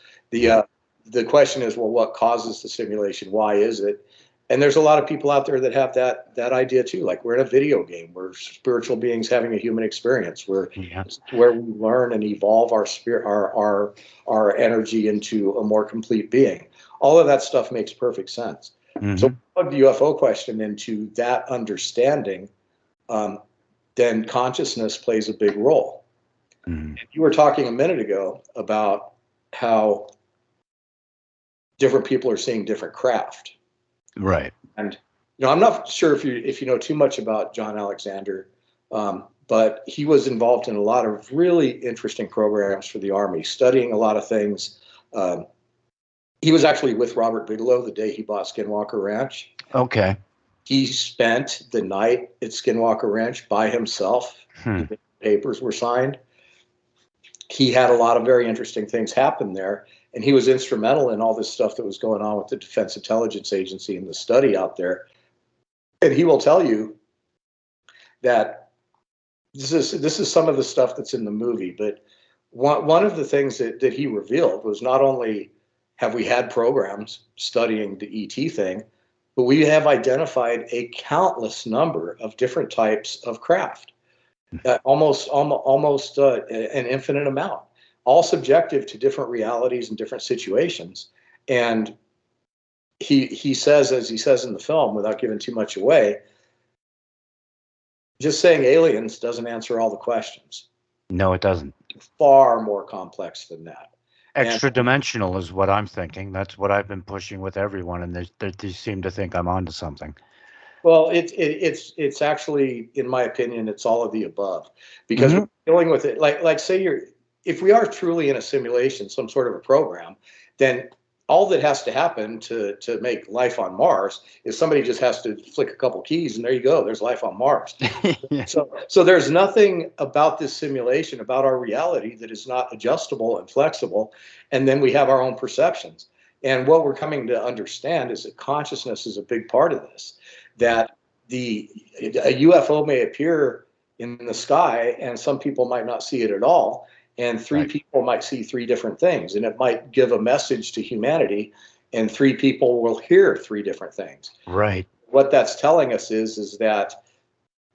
The question is, well, what causes the simulation? Why is it? And there's a lot of people out there that have that idea too. Like we're in a video game, we're spiritual beings having a human experience.
Yeah.
Where we learn and evolve our spirit, our energy into a more complete being. All of that stuff makes perfect sense. So
Hmm.
plug the UFO question into that understanding, then consciousness plays a big role.
Hmm.
You were talking a minute ago about how different people are seeing different craft.
Right.
And I'm not sure if you know too much about John Alexander, but he was involved in a lot of really interesting programs for the Army, studying a lot of things. He was actually with Robert Bigelow the day he bought Skinwalker Ranch.
Okay.
He spent the night at Skinwalker Ranch by himself.
Hmm.
The papers were signed. He had a lot of very interesting things happen there. And he was instrumental in all this stuff that was going on with the Defense Intelligence Agency and the study out there. And he will tell you that this is some of the stuff that's in the movie. But one of the things that he revealed was not only have we had programs studying the ET thing, but we have identified a countless number of different types of craft. Almost an infinite amount, all subjective to different realities and different situations. And he says, as he says in the film, without giving too much away, just saying aliens doesn't answer all the questions.
No, it doesn't.
Far more complex than that. And
Extra dimensional is what I'm thinking. That's what I've been pushing with everyone, and they seem to think I'm onto something.
well, it's actually, in my opinion, it's all of the above, because
Hmm.
we're dealing with it. Like say if we are truly in a simulation, some sort of a program, then all that has to happen to make life on Mars is somebody just has to flick a couple keys, and there you go. There's life on Mars.
Yeah.
So there's nothing about this simulation, about our reality, that is not adjustable and flexible. And then we have our own perceptions. And what we're coming to understand is that consciousness is a big part of this. That a UFO may appear in the sky, and some people might not see it at all, and three
Right.
people might see three different things, and it might give a message to humanity, and three people will hear three different things.
Right.
What that's telling us is that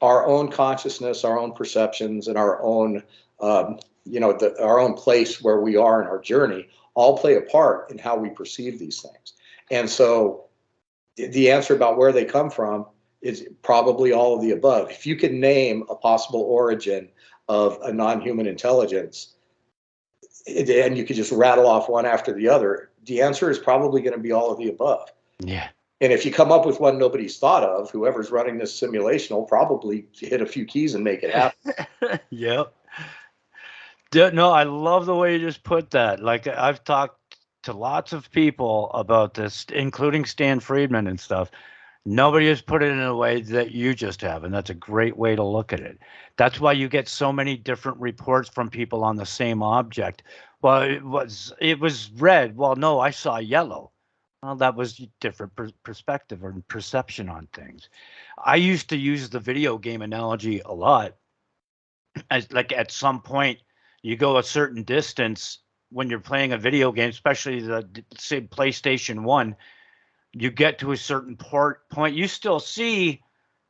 our own consciousness, our own perceptions, and our own our own place where we are in our journey all play a part in how we perceive these things. And so the answer about where they come from is probably all of the above. If you can name a possible origin of a non-human intelligence, and you could just rattle off one after the other, the answer is probably going to be all of the above.
Yeah.
And if you come up with one nobody's thought of, whoever's running this simulation will probably hit a few keys and make it happen.
Yep. No, I love the way you just put that. Like I've talked to lots of people about this, including Stan Friedman and stuff. Nobody has put it in a way that you just have, and that's a great way to look at it. That's why you get so many different reports from people on the same object. Well, it was red. Well, no, I saw yellow. Well, that was different perspective or perception on things. I used to use the video game analogy a lot. As like at some point, you go a certain distance when you're playing a video game, especially say PlayStation 1, you get to a certain point, you still see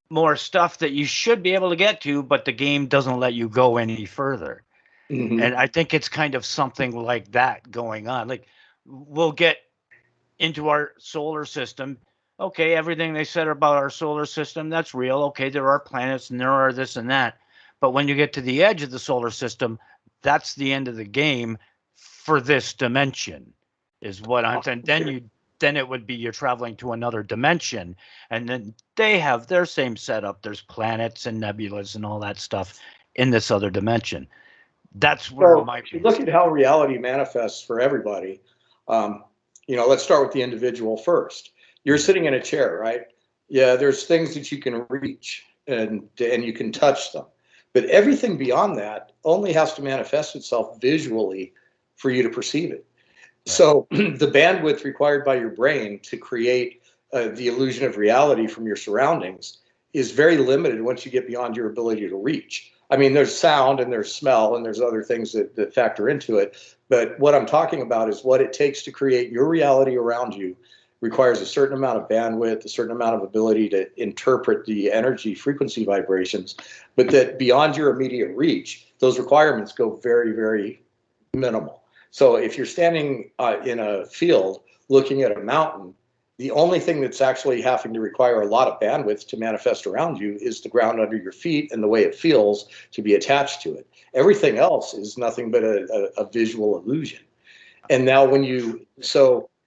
more stuff that you should be able to get to, but the game doesn't let you go any further.
Mm-hmm.
And I think it's kind of something like that going on. Like we'll get into our solar system. okay, everything they said about our solar system, that's real. Okay, there are planets and there are this and that. But when you get to the edge of the solar system, that's the end of the game for this dimension, is what I'm saying. Then it would be you're traveling to another dimension, and then they have their same setup. There's planets and nebulas and all that stuff in this other dimension. That's where
So
my
if you look at how reality manifests for everybody, um, let's start with the individual first. You're sitting in a chair, right? Yeah, there's things that you can reach and you can touch them. But everything beyond that only has to manifest itself visually for you to perceive it.
right,
So the bandwidth required by your brain to create the illusion of reality from your surroundings is very limited once you get beyond your ability to reach. I mean, there's sound and there's smell and there's other things that factor into it. But what I'm talking about is what it takes to create your reality around you requires a certain amount of bandwidth, a certain amount of ability to interpret the energy frequency vibrations, but that beyond your immediate reach, those requirements go very, very minimal. So if you're standing in a field looking at a mountain, the only thing that's actually having to require a lot of bandwidth to manifest around you is the ground under your feet and the way it feels to be attached to it. Everything else is nothing but a visual illusion. And now when you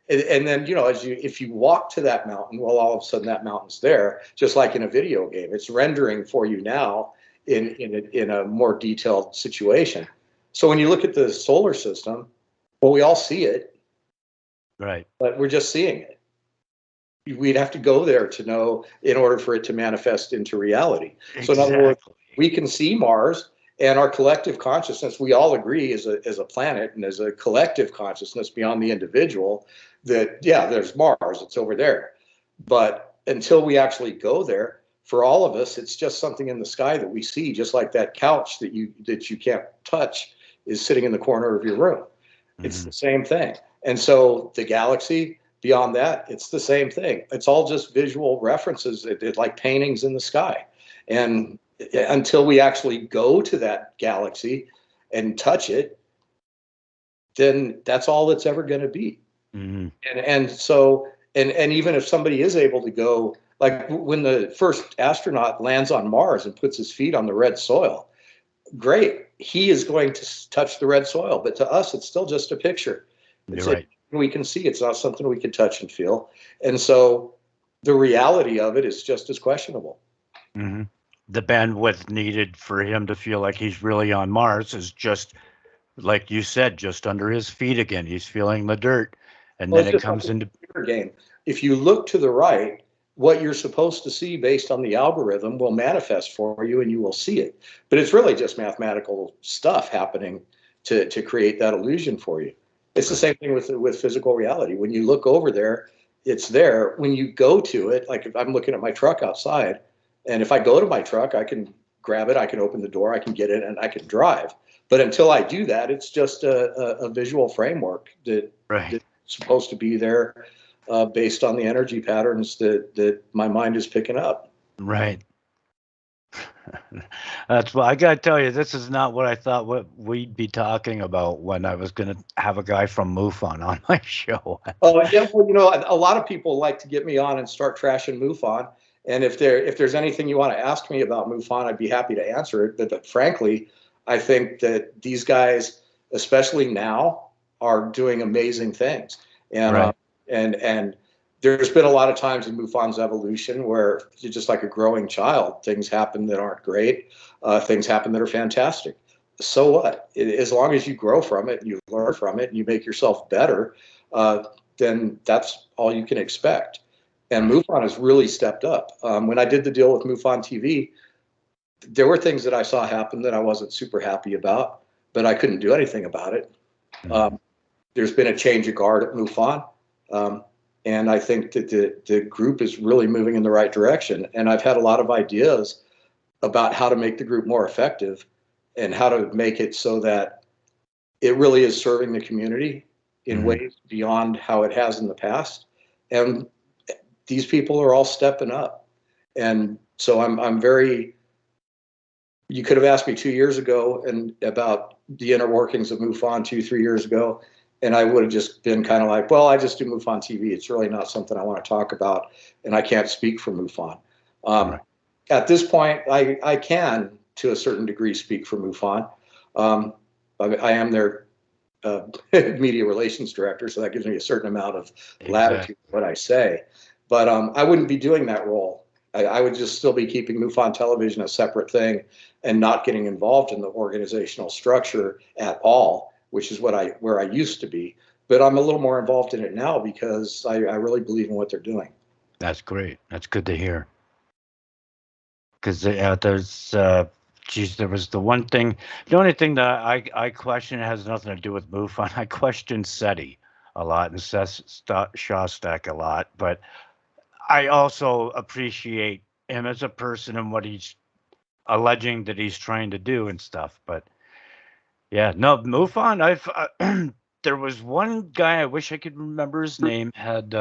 and then if you walk to that mountain, well, all of a sudden that mountain's there, just like in a video game. It's rendering for you now in a more detailed situation. So when you look at the solar system, well, we all see it,
right,
but we're just seeing it. We'd have to go there to know in order for it to manifest into reality. So in other words,
exactly,
we can see Mars, and our collective consciousness, we all agree as a planet and as a collective consciousness beyond the individual that, yeah, there's Mars, it's over there. But until we actually go there, for all of us, it's just something in the sky that we see, just like that couch that you can't touch is sitting in the corner of your room. It's
hmm
the same thing. And so the galaxy, beyond that, it's the same thing. It's all just visual references, like paintings in the sky. And until we actually go to that galaxy and touch it, then that's all it's ever going to be.
hmm
And so and even if somebody is able to go, like when the first astronaut lands on Mars and puts his feet on the red soil, great, he is going to touch the red soil, but to us it's still just a picture.
you're
It's a,
right.
we can see, it's not something we can touch and feel. And so the reality of it is just as questionable.
hmm The bandwidth needed for him to feel like he's really on Mars is just, like you said, just under his feet again. He's feeling the dirt, and
Well,
then
it's
it
just like
comes
a
into
computer game. If you look to the right, what you're supposed to see based on the algorithm will manifest for you and you will see it. But it's really just mathematical stuff happening to create that illusion for you. It's the
right.
same thing with physical reality. When you look over there, it's there. When you go to it, like if I'm looking at my truck outside, and if I go to my truck, I can grab it, I can open the door, I can get in, and I can drive. But until I do that, it's just a visual framework
Right.
that's supposed to be there based on the energy patterns that my mind is picking up.
Right. That's why I gotta tell you, this is not what I thought what we'd be talking about when I was gonna have a guy from MUFON on my show.
Oh yeah, well, a lot of people like to get me on and start trashing MUFON. And if there's anything you want to ask me about MUFON, I'd be happy to answer it. But frankly, I think that these guys, especially now, are doing amazing things. And
Right.
and there's been a lot of times in MUFON's evolution where you're just like a growing child. Things happen that aren't great. Things happen that are fantastic. So what? As long as you grow from it, and you learn from it, and you make yourself better, uh, then that's all you can expect. And
Right.
MUFON has really stepped up. When I did the deal with MUFON TV, there were things that I saw happen that I wasn't super happy about, but I couldn't do anything about it.
Mhm.
Um, there's been a change of guard at MUFON. Um, and I think that the group is really moving in the right direction. And I've had a lot of ideas about how to make the group more effective and how to make it so that it really is serving the community in
Mhm.
ways beyond how it has in the past. And these people are all stepping up. And so I'm very, you could have asked me 2 years ago and about the inner workings of MUFON 2, 3 years ago. And I would have just been kind of like, well, I just do MUFON TV. It's really not something I want to talk about, and I can't speak for MUFON.
Right.
At this point, I can, to a certain degree, speak for MUFON. I am their media relations director, so that gives me a certain amount of latitude in what I say. But I wouldn't be doing that role. I would just still be keeping MUFON Television a separate thing and not getting involved in the organizational structure at all, which is where I used to be. But I'm a little more involved in it now because I really believe in what they're doing.
That's great. That's good to hear. Because there's, geez, there was the one thing, the only thing that I question has nothing to do with MUFON. I question SETI a lot and Shostak a lot, but I also appreciate him as a person and what he's alleging that he's trying to do and stuff. But yeah, no, MUFON. There was one guy, I wish I could remember his name. Had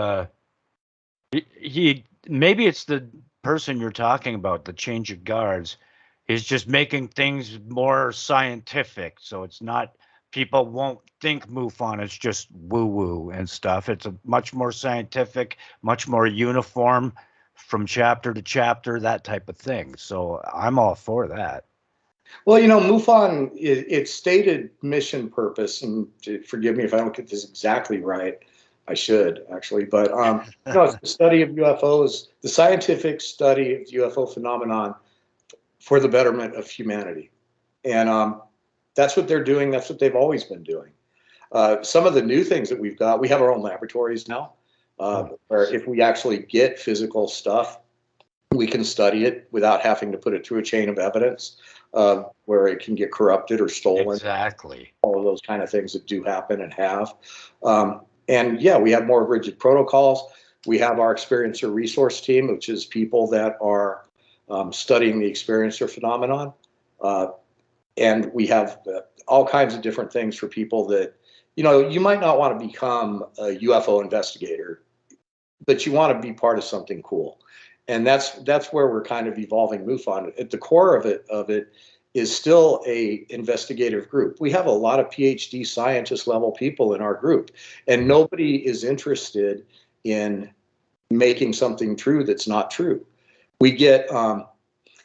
he maybe it's the person you're talking about, the change of guards. He's just making things more scientific, so it's not, people won't think MUFON is just woo woo and stuff. It's a much more scientific, much more uniform from chapter to chapter, that type of thing. So I'm all for that.
Well, you know, MUFON, its stated mission purpose, and forgive me if I don't get this exactly right, I should actually, but it's the study of UFOs, the scientific study of UFO phenomenon for the betterment of humanity. And that's what they're doing. That's what they've always been doing. Some of the new things that we've got, we have our own laboratories now, where if we actually get physical stuff, we can study it without having to put it through a chain of evidence where it can get corrupted or stolen.
Exactly.
All of those kind of things that do happen and have. And yeah, we have more rigid protocols. We have our experiencer resource team, which is people that are studying the experiencer phenomenon. And we have all kinds of different things for people that, you might not want to become a UFO investigator, but you want to be part of something cool. And that's where we're kind of evolving MUFON. At the core of it is still a investigative group. We have a lot of PhD scientist level people in our group, and nobody is interested in making something true that's not true. We get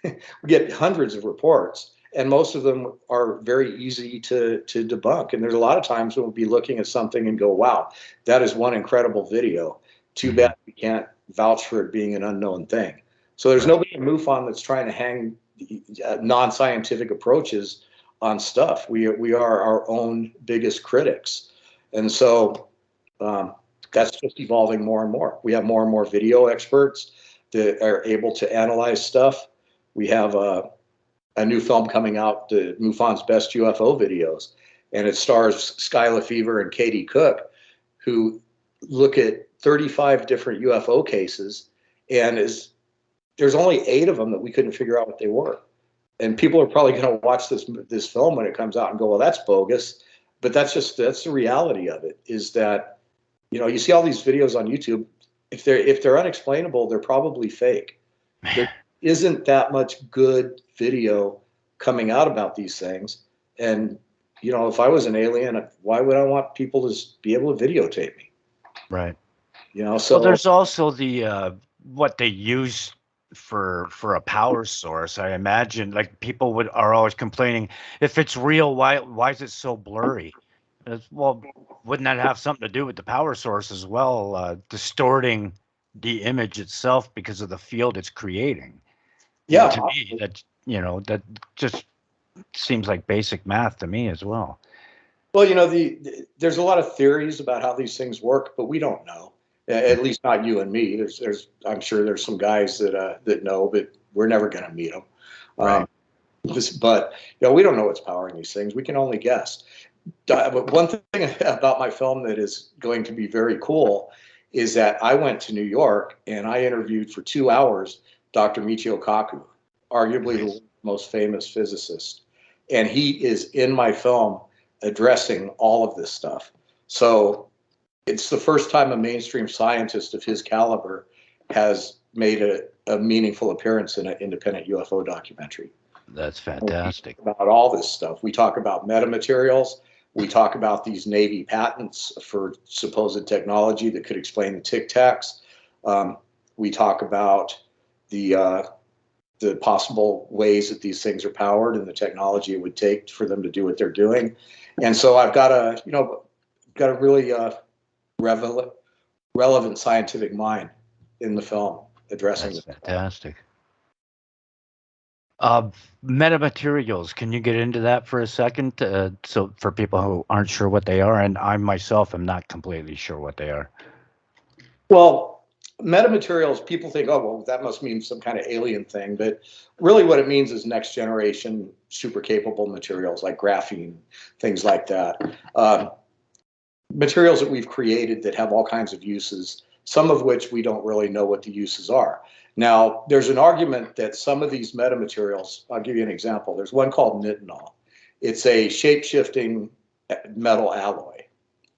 we get hundreds of reports, and most of them are very easy to debunk. And there's a lot of times when we'll be looking at something and go, wow, that is one incredible video. Too bad we can't vouch for it being an unknown thing. So there's nobody in MUFON that's trying to hang non-scientific approaches on stuff. We are our own biggest critics. And so that's just evolving more and more. We have more and more video experts that are able to analyze stuff. We have a new film coming out, the MUFON's Best UFO Videos, and it stars Skyla Fever and Katie Cook, who look at 35 different UFO cases, and there's only 8 of them that we couldn't figure out what they were. And people are probably going to watch this film when it comes out and go, well, that's bogus. But that's the reality of it, is that, you see all these videos on YouTube. If they're unexplainable, they're probably fake. There isn't that much good video coming out about these things. And, if I was an alien, why would I want people to be able to videotape me?
Right.
So
well, there's also the what they use for a power source. I imagine, like, people are always complaining, if it's real, why is it so blurry? Well, wouldn't that have something to do with the power source as well, distorting the image itself because of the field it's creating?
yeah,
To me, that just seems like basic math to me as well.
well, there's a lot of theories about how these things work, but we don't know. At least not you and me. I'm sure there's some guys that know, but we're never going to meet them.
Right.
But we don't know what's powering these things. We can only guess. But one thing about my film that is going to be very cool is that I went to New York and I interviewed for 2 hours Dr. Michio Kaku, arguably the most famous physicist, and he is in my film addressing all of this stuff. So it's the first time a mainstream scientist of his caliber has made a meaningful appearance in an independent UFO documentary.
That's fantastic.
About all this stuff. We talk about metamaterials. We talk about these Navy patents for supposed technology that could explain the Tic Tacs. We talk about the possible ways that these things are powered and the technology it would take for them to do what they're doing. And so I've got a really relevant scientific mind in the film addressing
That's
this.
fantastic. Metamaterials, can you get into that for a second? So for people who aren't sure what they are, and I myself am not completely sure what they are.
Well, metamaterials, people think, oh, well, that must mean some kind of alien thing. But really what it means is next generation super capable materials like graphene, things like that. Materials that we've created that have all kinds of uses, some of which we don't really know what the uses are. Now, there's an argument that some of these metamaterials, I'll give you an example. There's one called nitinol. It's a shape-shifting metal alloy.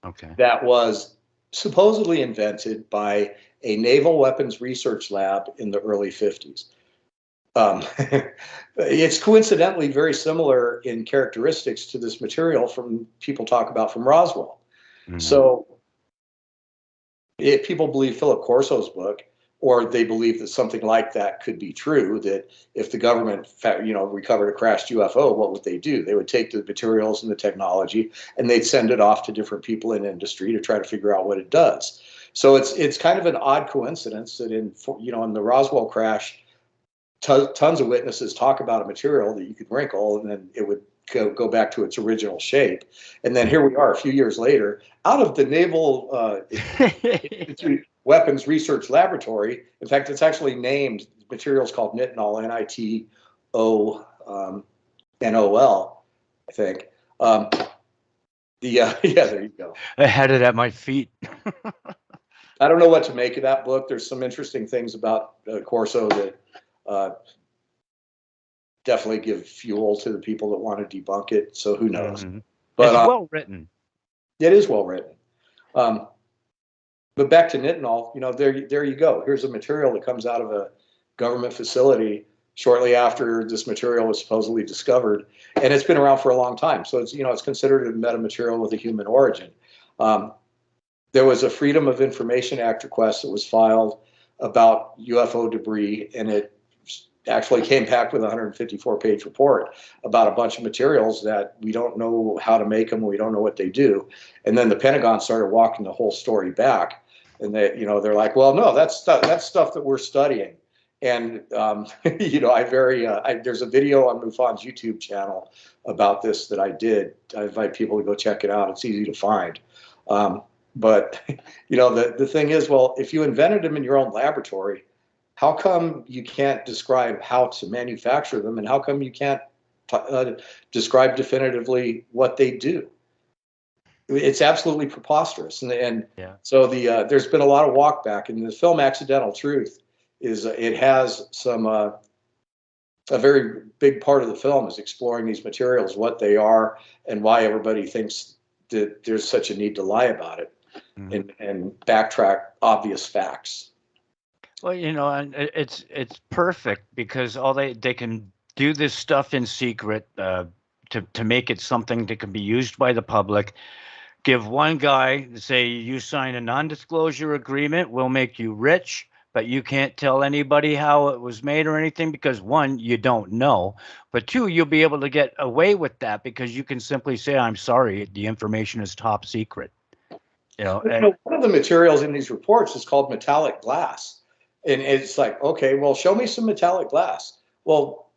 Okay.
That was supposedly invented by a naval weapons research lab in the early 50s. It's coincidentally very similar in characteristics to this material from people talk about from Roswell. Mm-hmm. So if people believe Philip Corso's book, or they believe that something like that could be true, that if the government, recovered a crashed UFO, what would they do? They would take the materials and the technology and they'd send it off to different people in industry to try to figure out what it does. So it's kind of an odd coincidence that in the Roswell crash, tons of witnesses talk about a material that you could wrinkle and then it would go back to its original shape. And then here we are a few years later, out of the Naval Institute Weapons Research Laboratory. In fact, it's actually named, the material is called nitinol, N-I-T-O-N-O-L, I think. Yeah, there you go.
I had it at my feet.
I don't know what to make of that book. There's some interesting things about Corso that definitely give fuel to the people that want to debunk it. So who knows?
Mm-hmm.
But
it's well written.
It is well written. But back to nitinol, there you go. Here's a material that comes out of a government facility shortly after this material was supposedly discovered, and it's been around for a long time. So it's considered a metamaterial with a human origin. There was a Freedom of Information Act request that was filed about UFO debris, and it actually came back with a 154-page report about a bunch of materials that we don't know how to make them, we don't know what they do. And then the Pentagon started walking the whole story back, and they're like, well, no, that's stuff that we're studying. And there's a video on MUFON's YouTube channel about this that I did. I invite people to go check it out. It's easy to find. But the thing is, well, if you invented them in your own laboratory, how come you can't describe how to manufacture them, and how come you can't describe definitively what they do? It's absolutely preposterous. And yeah. So there's been a lot of walk back, and the film Accidental Truth it has some a very big part of the film is exploring these materials, what they are, and why everybody thinks that there's such a need to lie about it, and backtrack obvious facts.
Well, and it's perfect because all they can do this stuff in secret to make it something that can be used by the public. Give one guy, say, you sign a non-disclosure agreement, we'll make you rich, but you can't tell anybody how it was made or anything because, one, you don't know, but two, you'll be able to get away with that because you can simply say, I'm sorry, the information is top secret.
One of the materials in these reports is called metallic glass. And it's like, okay, well, show me some metallic glass. Well,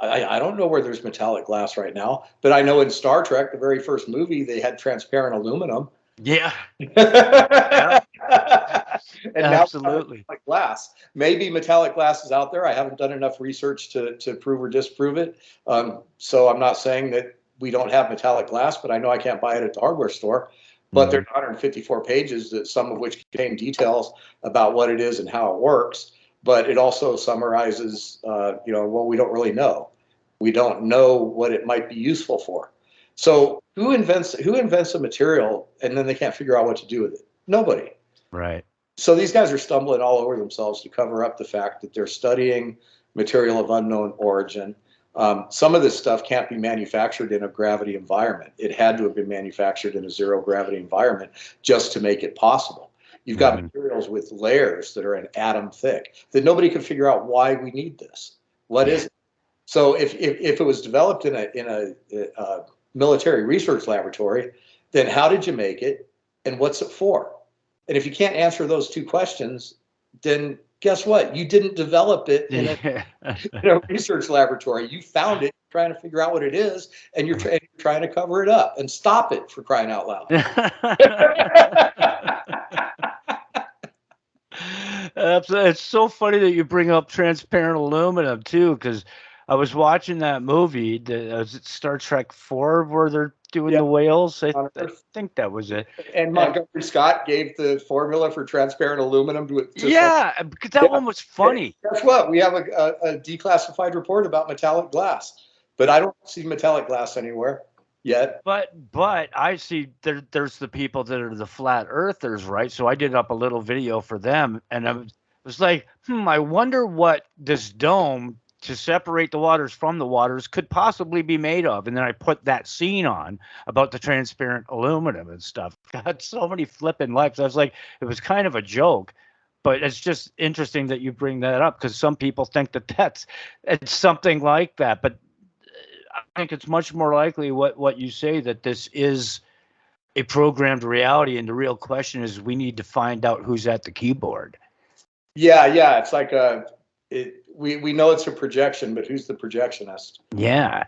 I don't know where there's metallic glass right now, but I know in Star Trek, the very first movie, they had transparent aluminum.
Yeah. Yeah.
And
absolutely.
Now glass. Maybe metallic glass is out there. I haven't done enough research to prove or disprove it. So I'm not saying that we don't have metallic glass, but I know I can't buy it at the hardware store. But there's 154 pages, that some of which contain details about what it is and how it works. But it also summarizes, what we don't really know. We don't know what it might be useful for. So who invents a material and then they can't figure out what to do with it? Nobody.
Right.
So these guys are stumbling all over themselves to cover up the fact that they're studying material of unknown origin. Some of this stuff can't be manufactured in a gravity environment. It had to have been manufactured in a zero gravity environment just to make it possible. You've got materials with layers that are an atom thick that nobody can figure out why we need this. What is it? So if it was developed in a military research laboratory, then how did you make it and what's it for? And if you can't answer those two questions, then guess what? You didn't develop it in a research laboratory. You found it trying to figure out what it is, and you're trying to cover it up and stop it, for crying out loud.
It's so funny that you bring up transparent aluminum too, because I was watching that movie, was it Star Trek 4, where they're doing the whales? I think that was it.
And Montgomery Scott gave the formula for transparent aluminum to
because that one was funny.
Guess what? We have a declassified report about metallic glass, but I don't see metallic glass anywhere yet.
But I see there's the people that are the flat earthers, right? So I did up a little video for them, and I was like, I wonder what this dome to separate the waters from the waters could possibly be made of. And then I put that scene on about the transparent aluminum and stuff. Got so many flipping likes. I was like, it was kind of a joke, but it's just interesting that you bring that up, because some people think that it's something like that. But I think it's much more likely what you say, that this is a programmed reality. And the real question is, we need to find out who's at the keyboard.
Yeah. It's like we know it's a projection, but who's the projectionist?
Yeah.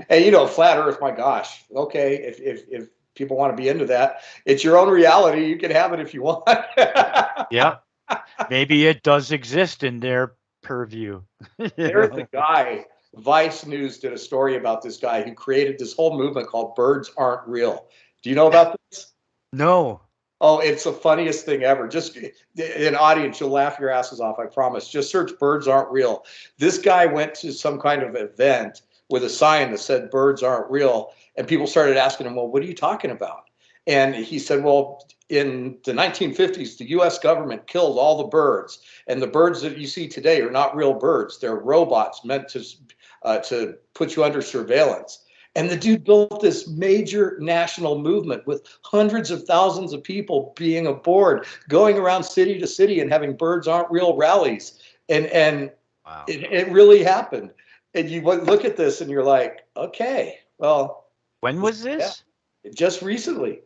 And flat Earth, my gosh. Okay, if people want to be into that, it's your own reality. You can have it if you want.
Yeah. Maybe it does exist in their purview.
There's the guy. Vice News did a story about this guy who created this whole movement called Birds Aren't Real. Do you know about this?
No.
Oh, it's the funniest thing ever. Just an audience, you'll laugh your asses off, I promise. Just search Birds Aren't Real. This guy went to some kind of event with a sign that said birds aren't real, and people started asking him, well, what are you talking about? And he said, well, in the 1950s, the US government killed all the birds, and the birds that you see today are not real birds. They're robots meant to put you under surveillance. And the dude built this major national movement with hundreds of thousands of people being aboard, going around city to city and having birds aren't real rallies. And wow. It really happened. And you look at this and you're like, okay, well.
When was this?
Yeah, just recently.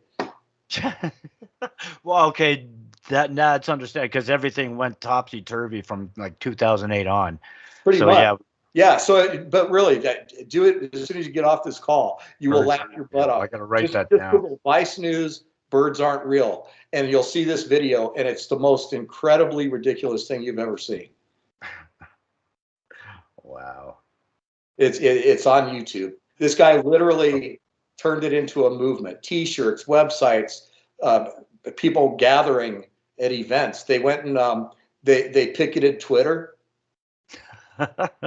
Well, okay, now it's understandable, because everything went topsy-turvy from like 2008 on.
Pretty much. Yeah. So, but really, do it as soon as you get off this call. You will laugh your butt off.
I gotta write that down.
Google Vice News, birds aren't real, and you'll see this video, and it's the most incredibly ridiculous thing you've ever seen.
Wow.
It's on YouTube. This guy literally turned it into a movement. T-shirts, websites, people gathering at events. They went and they picketed Twitter.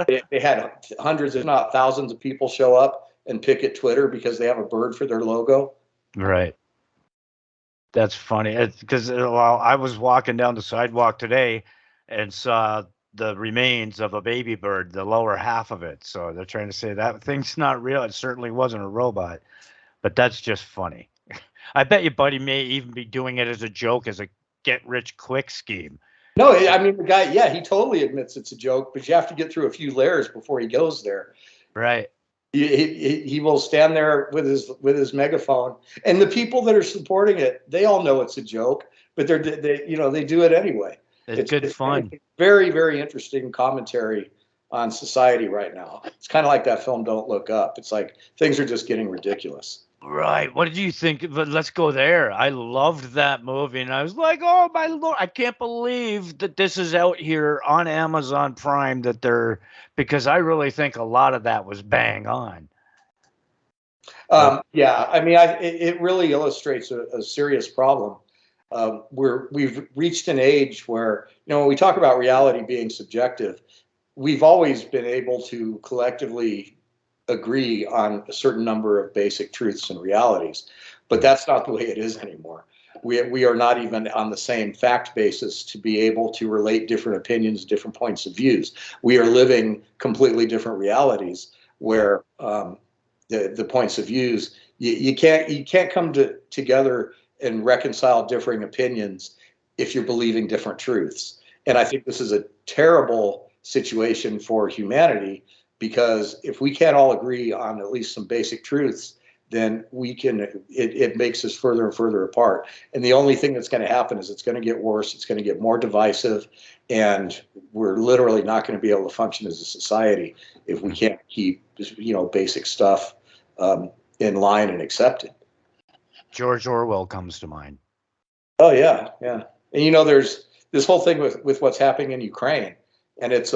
They had hundreds, if not thousands, of people show up and picket Twitter because they have a bird for their logo.
Right. That's funny, because while I was walking down the sidewalk today and saw the remains of a baby bird, the lower half of it. So they're trying to say that thing's not real. It certainly wasn't a robot, but that's just funny. I bet your buddy may even be doing it as a joke, as a get-rich-quick scheme.
No, I mean, the guy, yeah, he totally admits it's a joke, but you have to get through a few layers before he goes there.
Right.
He will stand there with his megaphone, and the people that are supporting it, they all know it's a joke, but they do it anyway.
It's good fun.
Very, very interesting commentary on society right now. It's kind of like that film Don't Look Up. It's like things are just getting ridiculous.
Right. What did you think? But let's go there. I loved that movie, and I was like, oh my Lord, I can't believe that this is out here on Amazon Prime, because I really think a lot of that was bang on.
Yeah, I mean, it really illustrates a serious problem. We've reached an age where, when we talk about reality being subjective, we've always been able to collectively agree on a certain number of basic truths and realities, but that's not the way it is anymore. we are not even on the same fact basis to be able to relate different opinions, different points of views. We are living completely different realities where the points of views, you can't come together and reconcile differing opinions if you're believing different truths. And I think this is a terrible situation for humanity, because if we can't all agree on at least some basic truths, then it makes us further and further apart. And the only thing that's going to happen is it's going to get worse. It's going to get more divisive, and we're literally not going to be able to function as a society if we can't keep, basic stuff in line and accepted.
George Orwell comes to mind.
Oh yeah, yeah. And there's this whole thing with what's happening in Ukraine, and it's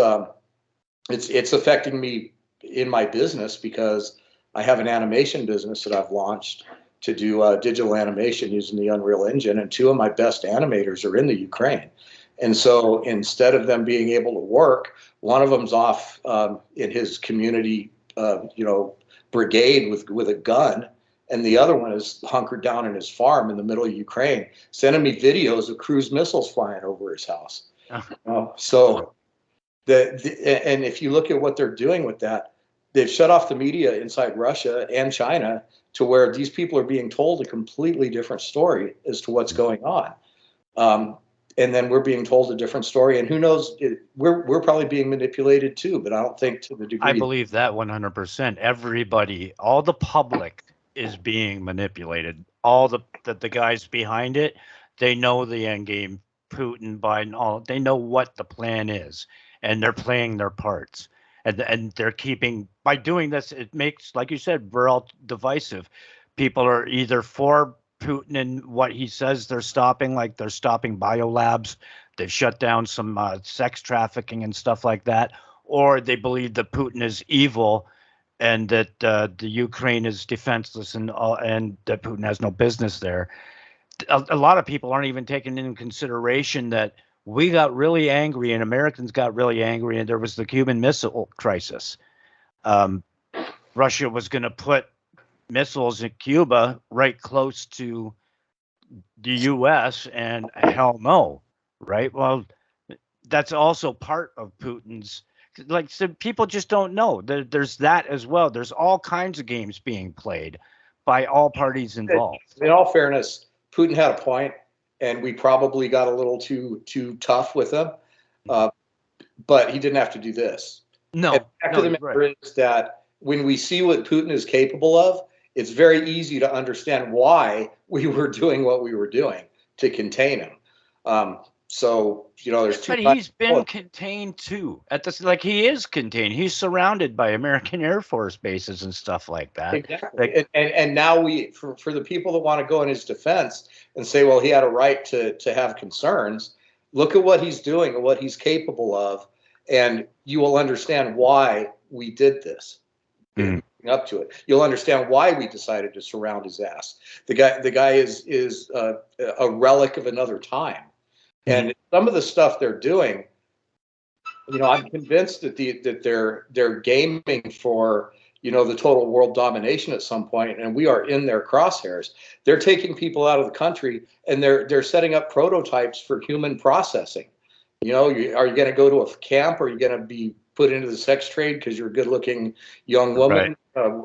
affecting me in my business, because I have an animation business that I've launched to do digital animation using the Unreal Engine, and two of my best animators are in the Ukraine. And so instead of them being able to work, one of them's off in his community, brigade with a gun, and the other one is hunkered down in his farm in the middle of Ukraine, sending me videos of cruise missiles flying over his house. So and if you look at what they're doing with that, they've shut off the media inside Russia and China, to where these people are being told a completely different story as to what's going on. And then we're being told a different story, and who knows, we're probably being manipulated too, but I don't think to the degree.
I believe that 100%. Everybody, all the public is being manipulated. All the guys behind it, they know the end game. Putin, Biden, they know what the plan is, and they're playing their parts. And they're keeping, by doing this, it makes, like you said, we're all divisive. People are either for Putin and what he says they're stopping, like they're stopping biolabs. They've shut down some sex trafficking and stuff like that. Or they believe that Putin is evil and that the Ukraine is defenseless, and that Putin has no business there. A lot of people aren't even taking into consideration that we got really angry, and Americans got really angry, and there was the Cuban Missile Crisis. Russia was going to put missiles in Cuba right close to the U.S., and hell no, right? Well, that's also part of Putin's. Like, so people just don't know. There's that as well. There's all kinds of games being played by all parties involved.
In all fairness, Putin had a point, and we probably got a little too tough with him. But he didn't have to do this.
No,
and the fact of the matter is that when we see what Putin is capable of, it's very easy to understand why we were doing what we were doing to contain him. So, there's two.
But he's been contained too. He is contained. He's surrounded by American Air Force bases and stuff like that.
Exactly. And now for the people that want to go in his defense and say, well, he had a right to have concerns, look at what he's doing and what he's capable of, and you will understand why we did this. Up to it, you'll understand why we decided to surround his ass. The guy is a relic of another time, and some of the stuff they're doing, I'm convinced that they're gaming for the total world domination at some point, and we are in their crosshairs. They're taking people out of the country, and they're setting up prototypes for human processing. Are you going to go to a camp? Or are you going to be put into the sex trade because you're a good-looking young woman? Right.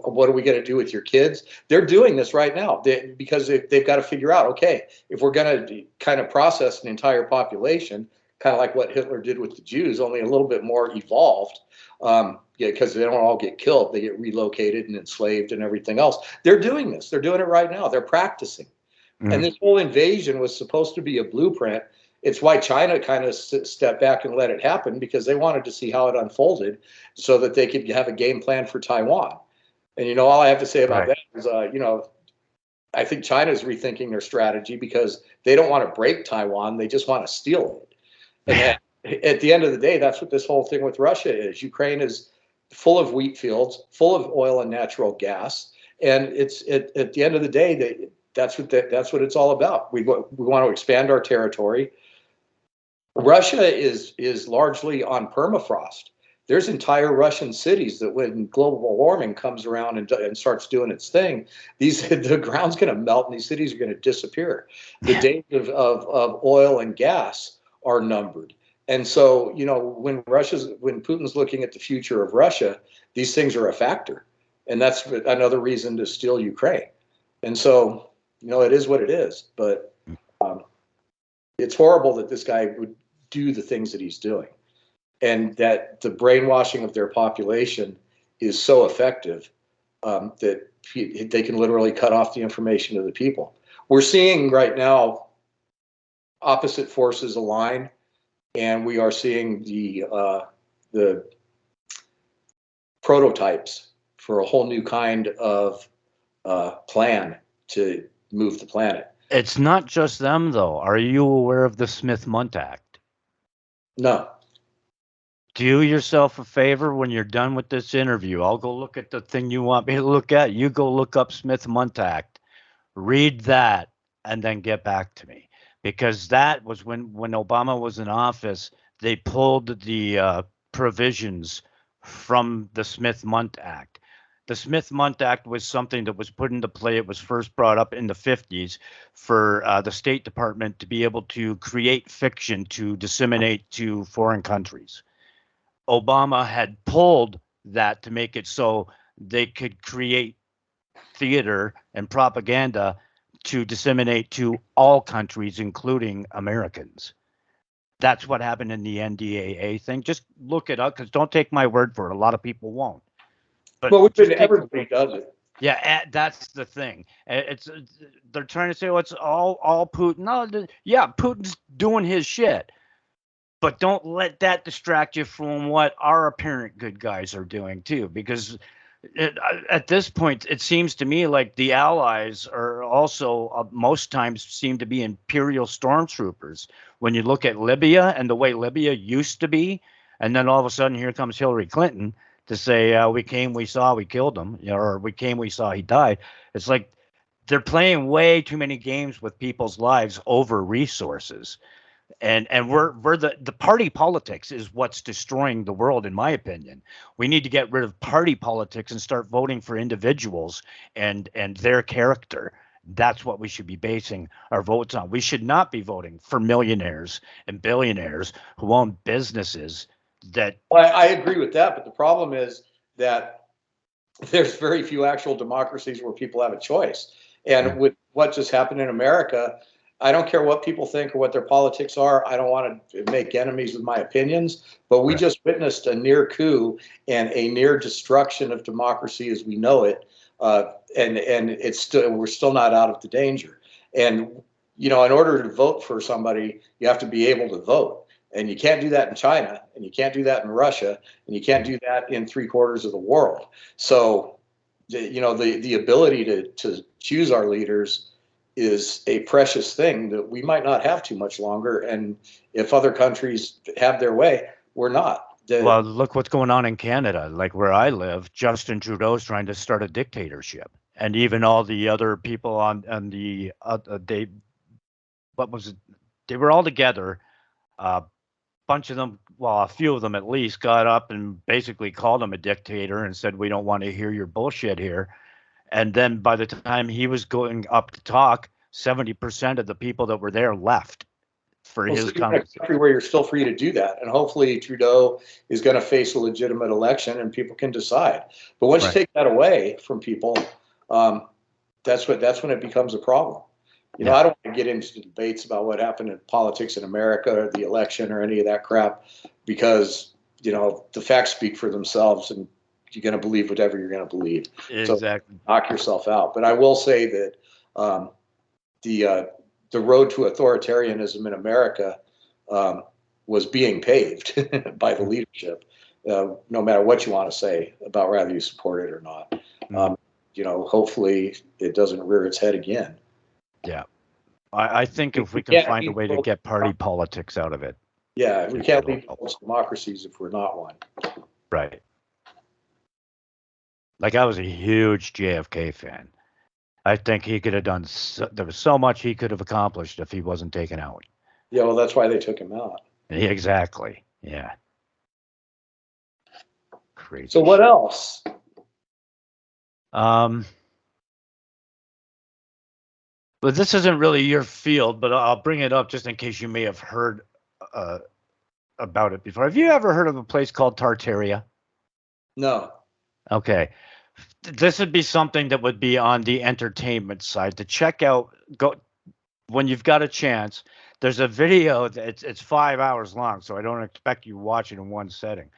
What are we going to do with your kids? They're doing this right now because they've got to figure out, okay, if we're going to kind of process an entire population, kind of like what Hitler did with the Jews, only a little bit more evolved, because they don't all get killed. They get relocated and enslaved and everything else. They're doing this. They're doing it right now. They're practicing. And this whole invasion was supposed to be a blueprint. It's why China kind of stepped back and let it happen, because they wanted to see how it unfolded so that they could have a game plan for Taiwan. And, all I have to say about that is, I think China's rethinking their strategy, because they don't want to break Taiwan. They just want to steal it. And at the end of the day, that's what this whole thing with Russia is. Ukraine is full of wheat fields, full of oil and natural gas. And it's at the end of the day, that's what it's all about. We want to expand our territory. Russia is largely on permafrost. there's entire Russian cities that when global warming comes around and starts doing its thing, the ground's going to melt and these cities are going to disappear. The days of oil and gas are numbered. And so, when Putin's looking at the future of Russia, these things are a factor. And that's another reason to steal Ukraine. And so, it is what it is. But it's horrible that this guy would do the things that he's doing, and that the brainwashing of their population is so effective that they can literally cut off the information to the people. We're seeing right now opposite forces align, and we are seeing the prototypes for a whole new kind of plan to move the planet.
It's not just them, though. Are you aware of the Smith-Mundt Act?
No.
Do yourself a favor when you're done with this interview. I'll go look at the thing you want me to look at. You go look up Smith-Mundt Act, read that, and then get back to me. Because that was when Obama was in office, they pulled the provisions from the Smith-Mundt Act. The Smith-Mundt Act was something that was put into play. It was first brought up in the 50s for the State Department to be able to create fiction to disseminate to foreign countries. Obama had pulled that to make it so they could create theater and propaganda to disseminate to all countries, including Americans. That's what happened in the NDAA thing. Just look it up, because don't take my word for it. A lot of people won't. But
well, everybody does it.
Yeah, that's the thing. It's they're trying to say, well, it's all Putin. No, yeah, Putin's doing his shit. But don't let that distract you from what our apparent good guys are doing too, because at this point, it seems to me like the allies are also most times seem to be imperial stormtroopers. When you look at Libya and the way Libya used to be, and then all of a sudden here comes Hillary Clinton to say, we came, we saw, we killed him, or we came, we saw, he died. It's like they're playing way too many games with people's lives over resources. And we're the party politics is what's destroying the world, in my opinion. We need to get rid of party politics and start voting for individuals and their character. That's what we should be basing our votes on. We should not be voting for millionaires and billionaires who own businesses that.
Well, I agree with that, but the problem is that there's very few actual democracies where people have a choice. And with what just happened in America, I don't care what people think or what their politics are. I don't want to make enemies with my opinions, but we just witnessed a near coup and a near destruction of democracy as we know it. And we're still not out of the danger. And, in order to vote for somebody, you have to be able to vote. And you can't do that in China, and you can't do that in Russia, and you can't do that in 3/4 of the world. So, the ability to choose our leaders is a precious thing that we might not have too much longer. And if other countries have their way, we're not.
Well, look what's going on in Canada. Like where I live, Justin Trudeau's trying to start a dictatorship. And even all the other people on the they were all together. A bunch of them, well, a few of them at least, got up and basically called him a dictator and said, we don't want to hear your bullshit here. And then by the time he was going up to talk, 70% of the people that were there left for his
comment. Country where you're still free to do that, and hopefully Trudeau is going to face a legitimate election and people can decide. But once you take that away from people, that's when it becomes a problem. I don't want to get into debates about what happened in politics in America or the election or any of that crap, because the facts speak for themselves, and you're going to believe whatever you're going to believe.
Exactly.
So knock yourself out. But I will say that the road to authoritarianism in America was being paved by the leadership, no matter what you want to say about whether you support it or not. Hopefully it doesn't rear its head again.
Yeah. I think if we can find a way to get party politics out of it.
Yeah, we can't leave most democracies if we're not one.
Right. Like I was a huge JFK fan. I think he could have done, there was so much he could have accomplished if he wasn't taken out.
Yeah, well, that's why they took him out.
Exactly. Yeah. crazy.
So what else?
But this isn't really your field, but I'll bring it up just in case you may have heard about it before. Have you ever heard of a place called Tartaria?
No.
Okay. This would be something that would be on the entertainment side to check out. Go when you've got a chance. There's a video that it's 5 hours long, so I don't expect you to watch it in one setting.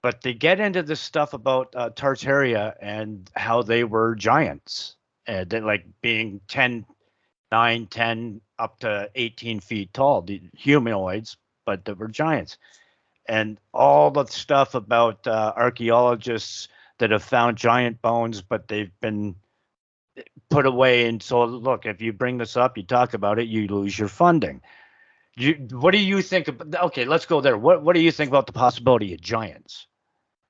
But they get into this stuff about Tartaria and how they were giants, and they, like being 10, 9, 10, up to 18 feet tall, the humanoids, but they were giants. And all the stuff about archaeologists that have found giant bones, but they've been put away. And so, look, if you bring this up, you talk about it, you lose your funding. What do you think? Okay, let's go there. What do you think about the possibility of giants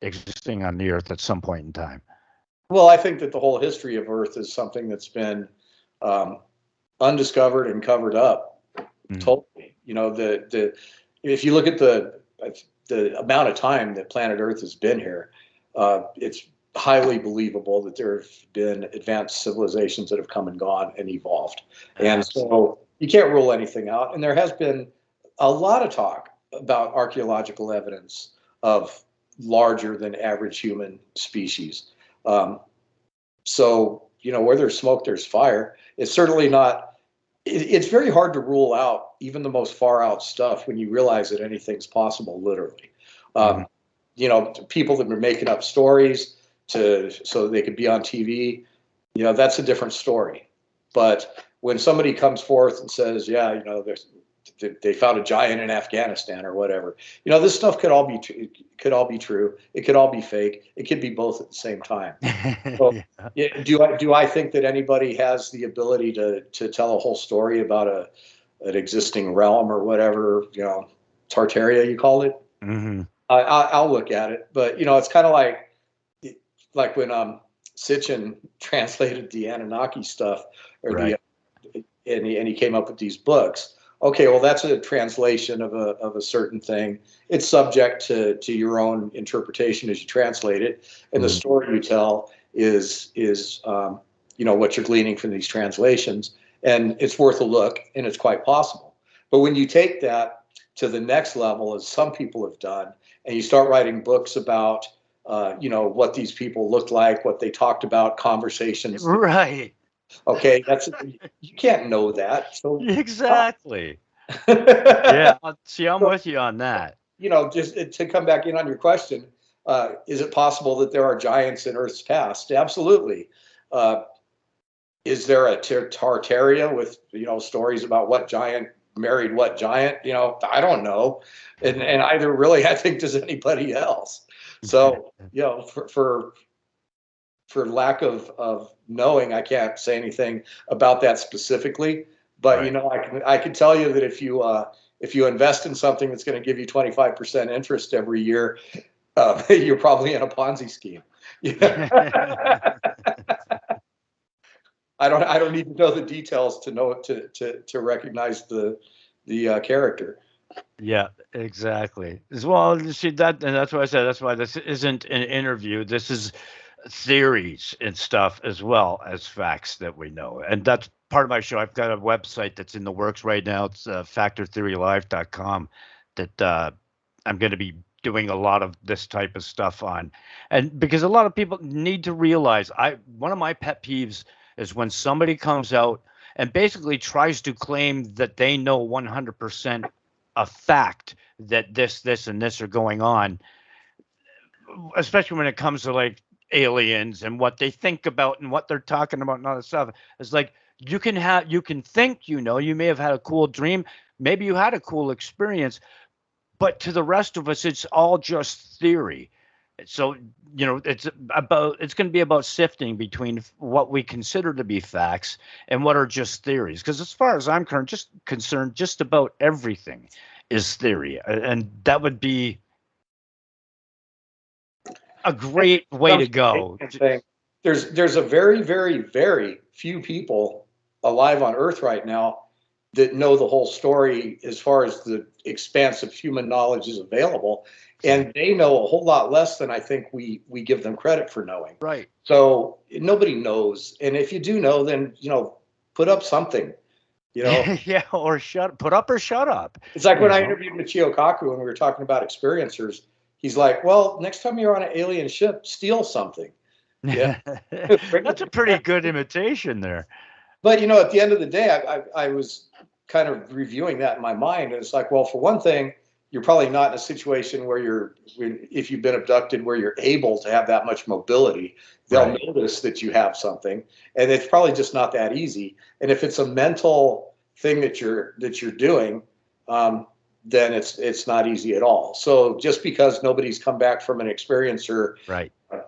existing on the Earth at some point in time?
Well, I think that the whole history of Earth is something that's been undiscovered and covered up. Totally. You know, if you look at the amount of time that planet Earth has been here, it's highly believable that there have been advanced civilizations that have come and gone and evolved. And so you can't rule anything out. And there has been a lot of talk about archaeological evidence of larger than average human species. So, you know, where there's smoke, there's fire. It's certainly not, it's very hard to rule out even the most far out stuff when you realize that anything's possible, literally. You know, people that were making up stories so they could be on TV, you know, that's a different story. But when somebody comes forth and says, yeah, you know, they found a giant in Afghanistan or whatever, you know, this stuff could all be true. It could all be fake. It could be both at the same time. So, yeah, do I think that anybody has the ability to tell a whole story about an existing realm or whatever, you know, Tartaria, you called it? I'll look at it, but you know, it's kind of like when Sitchin translated the Anunnaki stuff, or
right.
and he came up with these books. Okay, well, that's a translation of a certain thing. It's subject to your own interpretation as you translate it, and the story you tell is you know, what you're gleaning from these translations, and it's worth a look, and it's quite possible. But when you take that to the next level, as some people have done, and you start writing books about you know, what these people looked like, what they talked about, conversations.
Right.
Okay, you can't know that. So
Exactly. Yeah. See, I'm with you on that.
you know, just to come back in on your question, is it possible that there are giants in Earth's past? Absolutely. Is there a Tartaria with, you know, stories about what giant married what giant? You know, I don't know, and either really, I think, does anybody else. So you know, for lack of knowing, I can't say anything about that specifically. But right. You know, I can tell you that if you invest in something that's going to give you 25% interest every year, you're probably in a Ponzi scheme. I don't need to know the details to know to recognize the character.
Yeah, exactly. As well, you see that, and that's why I said that's why this isn't an interview. This is theories and stuff as well as facts that we know, and that's part of my show. I've got a website that's in the works right now. It's factortheorylive.com that I'm going to be doing a lot of this type of stuff on, and because a lot of people need to realize, one of my pet peeves is when somebody comes out and basically tries to claim that they know 100% a fact that this and this are going on, especially when it comes to like aliens and what they think about and what they're talking about and all this stuff. It's like you can think, you know, you may have had a cool dream, maybe you had a cool experience, but to the rest of us, it's all just theory. So, you know, it's going to be about sifting between what we consider to be facts and what are just theories. Because as far as I'm concerned, just about everything is theory, and that would be a great way to go.
There's a very, very, very few people alive on Earth right now that know the whole story as far as the expanse of human knowledge is available, and they know a whole lot less than I think we give them credit for knowing.
Right.
So nobody knows, and if you do know, then put up something.
Yeah, or put up or shut up.
It's like when I interviewed Michio Kaku and we were talking about experiencers. He's like, "Well, next time you're on an alien ship, steal something." Yeah,
That's a pretty good imitation there.
But at the end of the day, I was kind of reviewing that in my mind, and it's like, well, for one thing, you're probably not in a situation where if you've been abducted, where you're able to have that much mobility. They'll notice that you have something, and it's probably just not that easy. And if it's a mental thing that you're doing, then it's not easy at all. So just because nobody's come back from an experiencer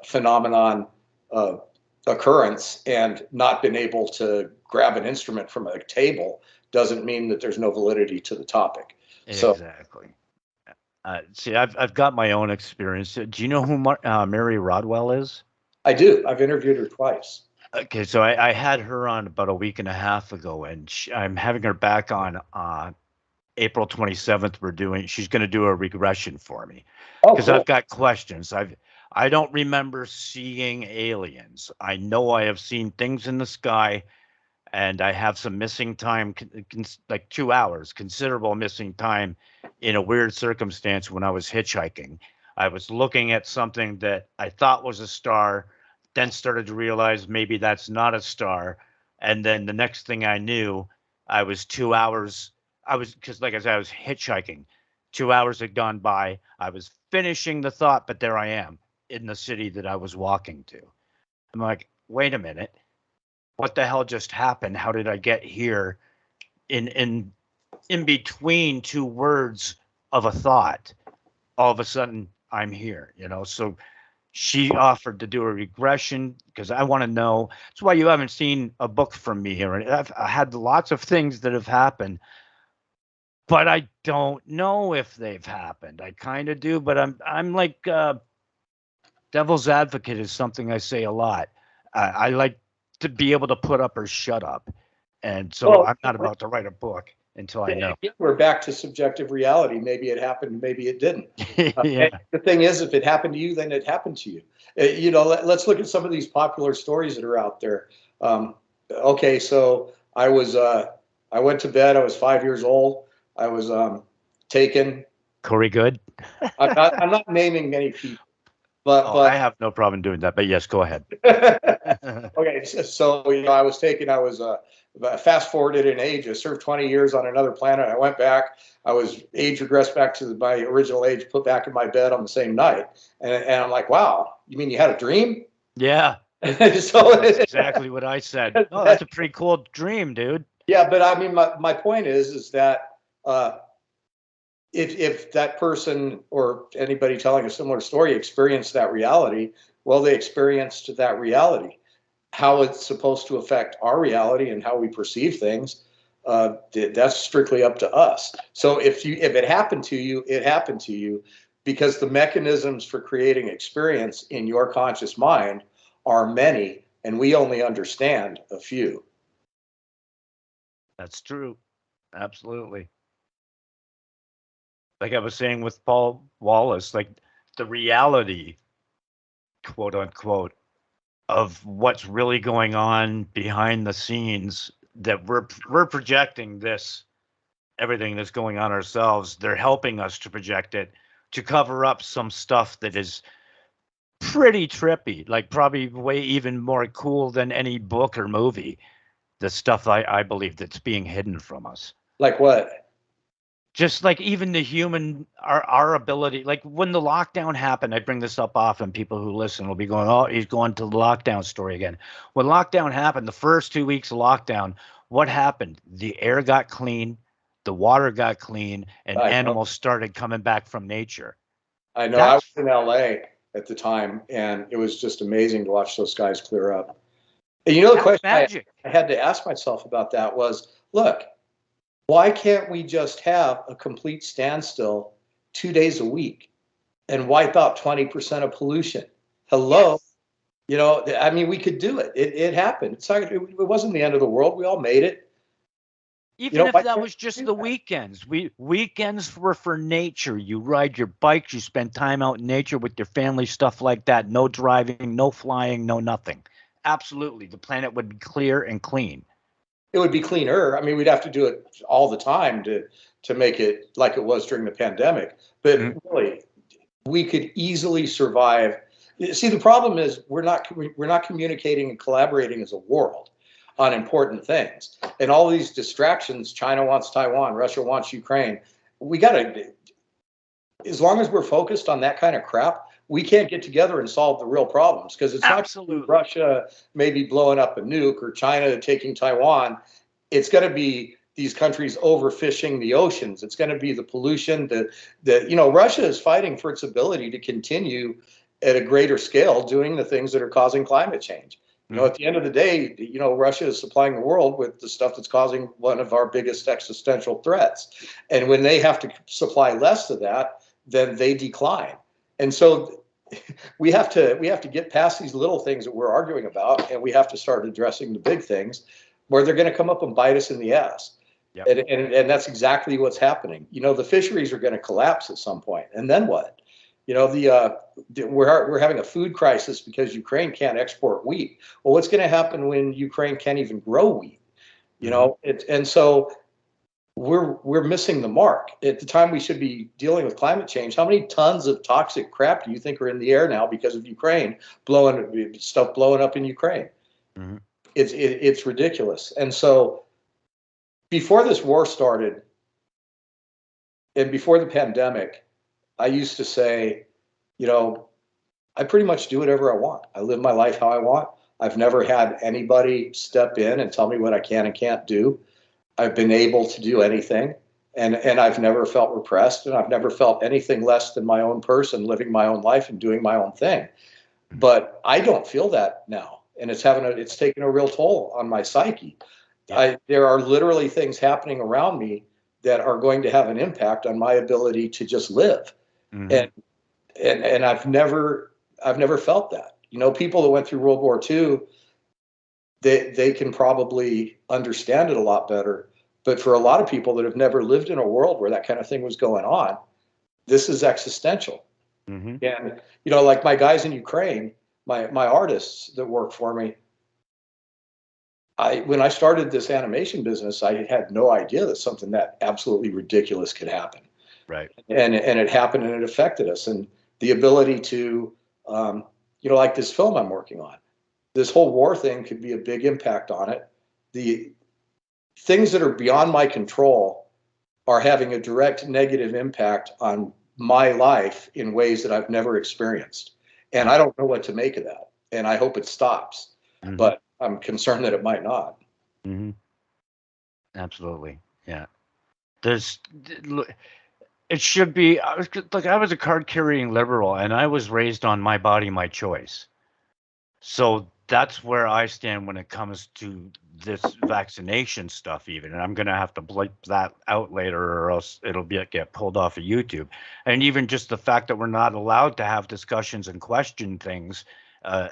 phenomenon occurrence and not been able to grab an instrument from a table doesn't mean that there's no validity to the topic.
Exactly. See, I've got my own experience. Do you know who Mary Rodwell is?
I do. I've interviewed her twice.
Okay, so I had her on about a week and a half ago, and I'm having her back on April 27th. She's going to do a regression for me because I've got questions. I don't remember seeing aliens. I know I have seen things in the sky, and I have some missing time, like 2 hours, considerable missing time in a weird circumstance when I was hitchhiking. I was looking at something that I thought was a star, then started to realize maybe that's not a star. And then the next thing I knew, I was 2 hours. Because like I said, I was hitchhiking. 2 hours had gone by. I was finishing the thought, but there I am in the city that I was walking to. I'm like, wait a minute. What the hell just happened? How did I get here in between two words of a thought? All of a sudden I'm here, So she offered to do a regression because I want to know. That's why you haven't seen a book from me here. I had lots of things that have happened, but I don't know if they've happened. I kind of do, but I'm like devil's advocate is something I say a lot. I like to be able to put up or shut up. And so I'm not about to write a book until I know.
We're back to subjective reality. Maybe it happened, maybe it didn't.
Yeah.
The thing is, if it happened to you, then it happened to you. Let's look at some of these popular stories that are out there. Okay, so I went to bed. I was 5 years old. I was taken.
Corey Good?
I'm not naming many people. But
I have no problem doing that. But yes, go ahead.
Okay, so I was taken. I was fast forwarded in age. I served 20 years on another planet. I went back. I was age regressed back to my original age, put back in my bed on the same night. And I'm like, wow, you mean you had a dream?
Yeah.
So
that's exactly what I said. Oh, that's a pretty cool dream, dude.
Yeah, but I mean, my point is that if that person or anybody telling a similar story experienced that reality, well, they experienced that reality. How it's supposed to affect our reality and how we perceive things, that's strictly up to us. So if it happened to you, it happened to you, because the mechanisms for creating experience in your conscious mind are many, and we only understand a few.
That's true. Absolutely. Like I was saying with Paul Wallace, like the reality, quote unquote, of what's really going on behind the scenes, that we're projecting everything that's going on ourselves. They're helping us to project it to cover up some stuff that is pretty trippy, like probably way even more cool than any book or movie. The stuff I believe that's being hidden from us.
Like what?
Just like even the human, our ability, like when the lockdown happened, I bring this up often, people who listen will be going, oh, he's going to the lockdown story again. When lockdown happened, the first 2 weeks of lockdown, what happened? The air got clean, the water got clean, and animals started coming back from nature.
I know. I was in LA at the time, and it was just amazing to watch those skies clear up. And the question I had to ask myself about that was, look, why can't we just have a complete standstill 2 days a week and wipe out 20% of pollution? Hello? Yes. I mean, we could do it. It happened. It wasn't the end of the world. We all made it.
Even if
why
that
can't
was just
we do
the
that?
weekends, weekends were for nature. You ride your bikes, you spend time out in nature with your family, stuff like that. No driving, no flying, no nothing. Absolutely, the planet would be clear and clean.
It would be cleaner. I mean, we'd have to do it all the time to make it like it was during the pandemic. But
Mm,
really, we could easily survive. See, the problem is we're not communicating and collaborating as a world on important things, and all these distractions. China wants Taiwan, Russia wants Ukraine. We got to, as long as we're focused on that kind of crap, we can't get together and solve the real problems, because it's not
absolutely.
Russia maybe blowing up a nuke or China taking Taiwan. It's going to be these countries overfishing the oceans. It's going to be the pollution. Russia is fighting for its ability to continue at a greater scale doing the things that are causing climate change.
Mhm.
At the end of the day, Russia is supplying the world with the stuff that's causing one of our biggest existential threats. And when they have to supply less of that, then they decline. And so we have to get past these little things that we're arguing about, and we have to start addressing the big things where they're going to come up and bite us in the ass.
Yep.
And that's exactly what's happening. The fisheries are going to collapse at some point, and then what? We're having a food crisis because Ukraine can't export wheat. Well, what's going to happen when Ukraine can't even grow wheat?
Hmm.
And so we're missing the mark. At the time we should be dealing with climate change, how many tons of toxic crap do you think are in the air now because of Ukraine blowing up in Ukraine?
Hmm.
It's ridiculous. And so before this war started and before the pandemic, I used to say, you know, I pretty much do whatever I want. I live my life how I want. I've never had anybody step in and tell me what I can and can't do. I've been able to do anything, and I've never felt repressed, and I've never felt anything less than my own person living my own life and doing my own thing.
Hmm.
But I don't feel that now, and it's taken a real toll on my psyche.
Yep.
There are literally things happening around me that are going to have an impact on my ability to just live.
Hmm.
And and I've never felt that. People that went through World War II, they can probably understand it a lot better. But for a lot of people that have never lived in a world where that kind of thing was going on, this is existential.
Hmm.
And like my guys in Ukraine, my artists that work for me, when I started this animation business, I had no idea that something that absolutely ridiculous could happen.
Right.
And it happened, and it affected us. And the ability to, like this film I'm working on, this whole war thing could be a big impact on it. The things that are beyond my control are having a direct negative impact on my life in ways that I've never experienced. And
Yep.
I don't know what to make of that. And I hope it stops,
Hmm.
but I'm concerned that it might not.
Hmm. Absolutely. Yeah. There's look, it should be. I was a card carrying liberal, and I was raised on my body, my choice. So that's where I stand when it comes to this vaccination stuff, even. And I'm going to have to bleep that out later, or else it'll get pulled off of YouTube. And even just the fact that we're not allowed to have discussions and question things,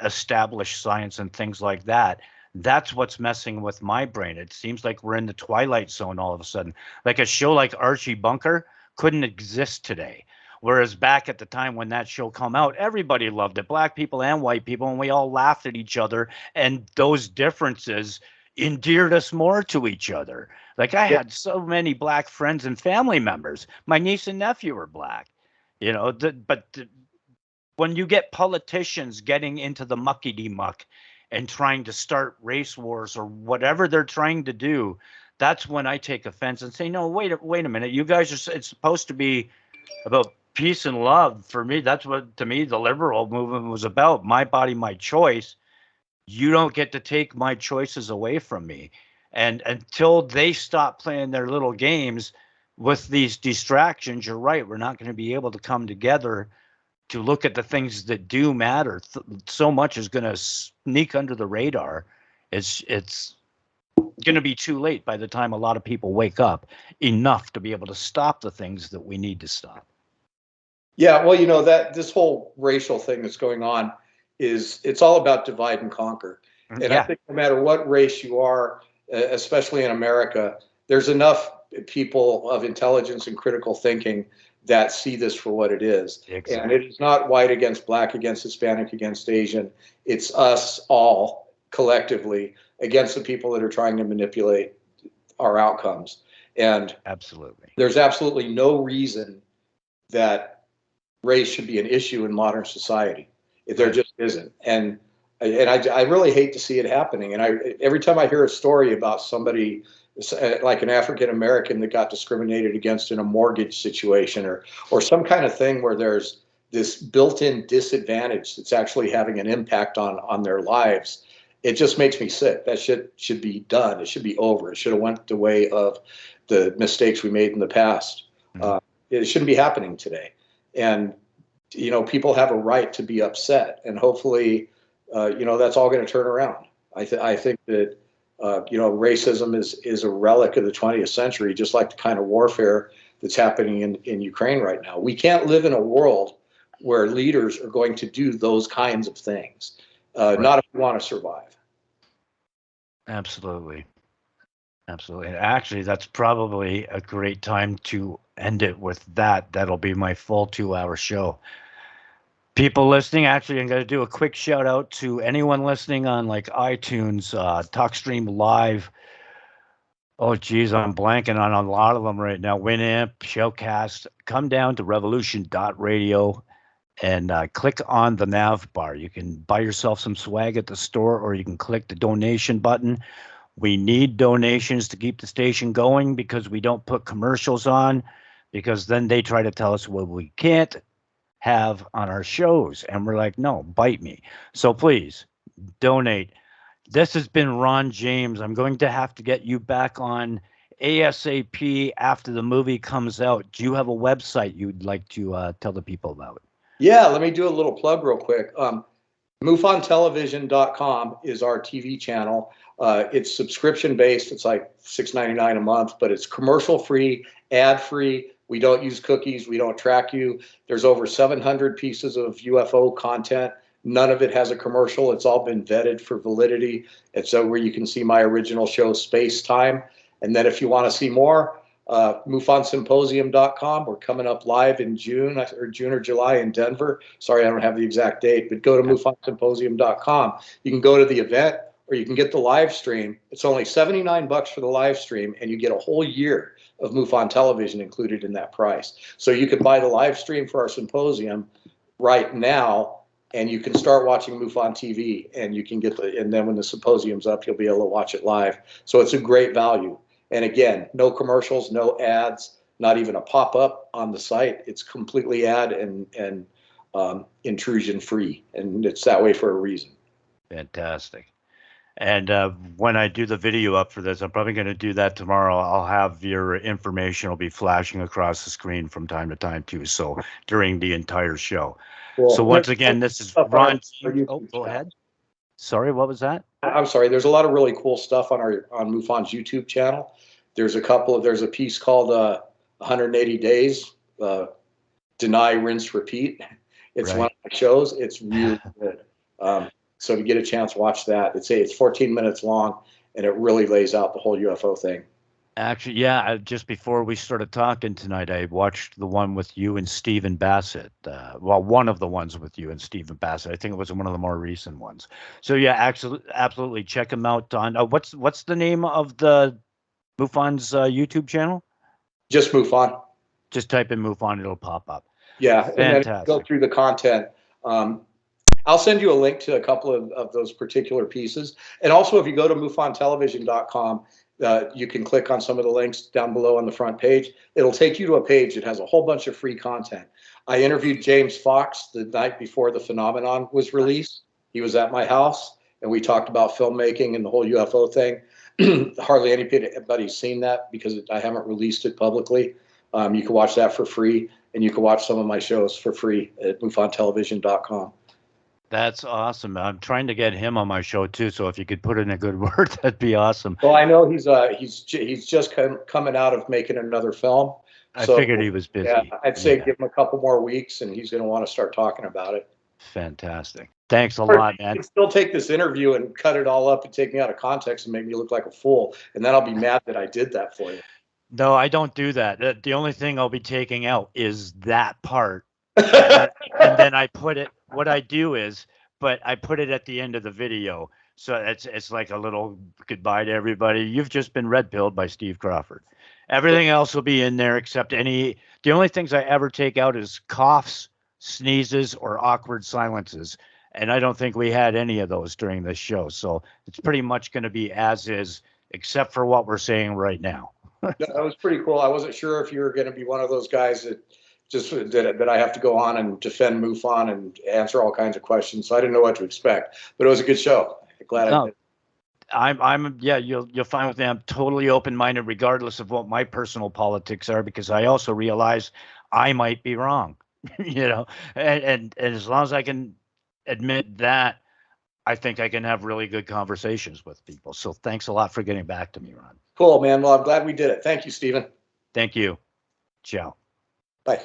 establish science and things like that. That's what's messing with my brain. It seems like we're in the twilight zone all of a sudden. Like a show like Archie Bunker couldn't exist today. Whereas back at the time when that show come out, everybody loved it, black people and white people, and we all laughed at each other. And those differences endeared us more to each other. Like I
Yeah,
had so many black friends and family members. My niece and nephew were black, when you get politicians getting into the muckety muck and trying to start race wars or whatever they're trying to do, that's when I take offense and say, no, wait a minute. You guys it's supposed to be about peace and love. For me, that's what, to me, the liberal movement was about. My body, my choice. You don't get to take my choices away from me. And until they stop playing their little games with these distractions, you're right. We're not going to be able to come together to look at the things that do matter. So much is going to sneak under the radar. It's going to be too late by the time a lot of people wake up enough to be able to stop the things that we need to stop.
yeah. Well, that this whole racial thing that's going on it's all about divide and conquer. And I
Yeah.
think no matter what race you are, especially in America, there's enough people of intelligence and critical thinking that see this for what it is.
Exactly.
And it is not white against black, against Hispanic, against Asian. It's us all collectively against the people that are trying to manipulate our outcomes. And
absolutely,
there's absolutely no reason that race should be an issue in modern society. There just isn't. And I really hate to see it happening. And every time I hear a story about somebody like an African American that got discriminated against in a mortgage situation or some kind of thing where there's this built-in disadvantage that's actually having an impact on their lives, it just makes me sick. That should be done. It should be over. It should have went the way of the mistakes we made in the past. Mm-hmm. It shouldn't be happening today. And people have a right to be upset, and hopefully, that's all going to turn around. I think that racism is a relic of the 20th century, just like the kind of warfare that's happening in Ukraine right now. We can't live in a world where leaders are going to do those kinds of things, not if we want to survive.
Absolutely. Absolutely. Actually, that's probably a great time to end it with that. That'll be my full 2-hour show. People listening, actually, I'm going to do a quick shout out to anyone listening on like iTunes, TalkStream Live. Oh, geez, I'm blanking on a lot of them right now. Winamp, Showcast. Come down to revolution.radio and click on the nav bar. You can buy yourself some swag at the store, or you can click the donation button. We need donations to keep the station going because we don't put commercials on, because then they try to tell us what we can't have on our shows. And we're like, no, bite me. So please donate. This has been Ron James. I'm going to have to get you back on ASAP after the movie comes out. Do you have a website you'd like to tell the people about?
Yeah, let me do a little plug real quick. MUFONtelevision.com is our TV channel. It's subscription based. It's like $6.99 a month, but it's commercial free, ad free. We don't use cookies. We don't track you. There's over 700 pieces of UFO content. None of it has a commercial. It's all been vetted for validity. It's where you can see my original show, Space Time. And then if you want to see more, MUFONsymposium.com. We're coming up live in June or July in Denver. Sorry, I don't have the exact date, but go to MUFONsymposium.com. You can go to the event, or you can get the live stream. It's only $79 for the live stream, and you get a whole year of MUFON television included in that price. So you can buy the live stream for our symposium right now, and you can start watching MUFON TV, and you can and then when the symposium's up, you'll be able to watch it live. So it's a great value. And again, no commercials, no ads, not even a pop-up on the site. It's completely ad and intrusion free, and it's that way for a reason.
Fantastic. And when I do the video up for this, I'm probably going to do that tomorrow. I'll have your information will be flashing across the screen from time to time too. So during the entire show. Cool. So once again, this is Ron. Oh, go ahead. Sorry, what was that?
I'm sorry. There's a lot of really cool stuff on MUFON's YouTube channel. There's a piece called 180 Days, Deny, Rinse, Repeat. It's one of my shows. It's really good. So if you get a chance, watch that. It's 14 minutes long, and it really lays out the whole UFO thing.
Actually, yeah, just before we started talking tonight, I watched the one with you and Stephen Bassett. One of the ones with you and Stephen Bassett. I think it was one of the more recent ones. So yeah, absolutely check him out on what's the name of the MUFON's YouTube channel?
Just MUFON.
Just type in MUFON, it'll pop up.
Yeah, fantastic. And then go through the content. I'll send you a link to a couple of those particular pieces. And also, if you go to MUFONtelevision.com, you can click on some of the links down below on the front page. It'll take you to a page that has a whole bunch of free content. I interviewed James Fox the night before the phenomenon was released. He was at my house, and we talked about filmmaking and the whole UFO thing. Hardly anybody's seen that because I haven't released it publicly. You can watch that for free, and you can watch some of my shows for free at MUFONtelevision.com.
That's awesome. I'm trying to get him on my show too. So if you could put in a good word, that'd be awesome.
Well, I know he's just coming out of making another film.
I figured he was busy.
Yeah, I'd say give him a couple more weeks, and he's going to want to start talking about it.
Fantastic. Thanks a
Or
lot,
you
man.
can still take this interview and cut it all up and take me out of context and make me look like a fool, and then I'll be mad that I did that for you.
No, I don't do that. The only thing I'll be taking out is that part. And then I put it, what I do is, but I put it at the end of the video. So it's like a little goodbye to everybody. You've just been red pilled by Steve Crawford. Everything else will be in there except the only things I ever take out is coughs, sneezes, or awkward silences. And I don't think we had any of those during this show. So it's pretty much going to be as is, except for what we're saying right now.
That was pretty cool. I wasn't sure if you were going to be one of those guys that just that I have to go on and defend MUFON and answer all kinds of questions. So I didn't know what to expect, but it was a good show. Glad I
No,
did.
yeah, you'll find with me, I'm totally open-minded, regardless of what my personal politics are, because I also realize I might be wrong, you know, and as long as I can admit that, I think I can have really good conversations with people. So thanks a lot for getting back to me, Ron.
Cool, man. Well, I'm glad we did it. Thank you, Stephen.
Thank you. Ciao.
Bye.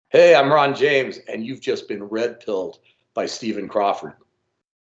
Hey, I'm Ron James, and you've just been red pilled by Stephen Crawford.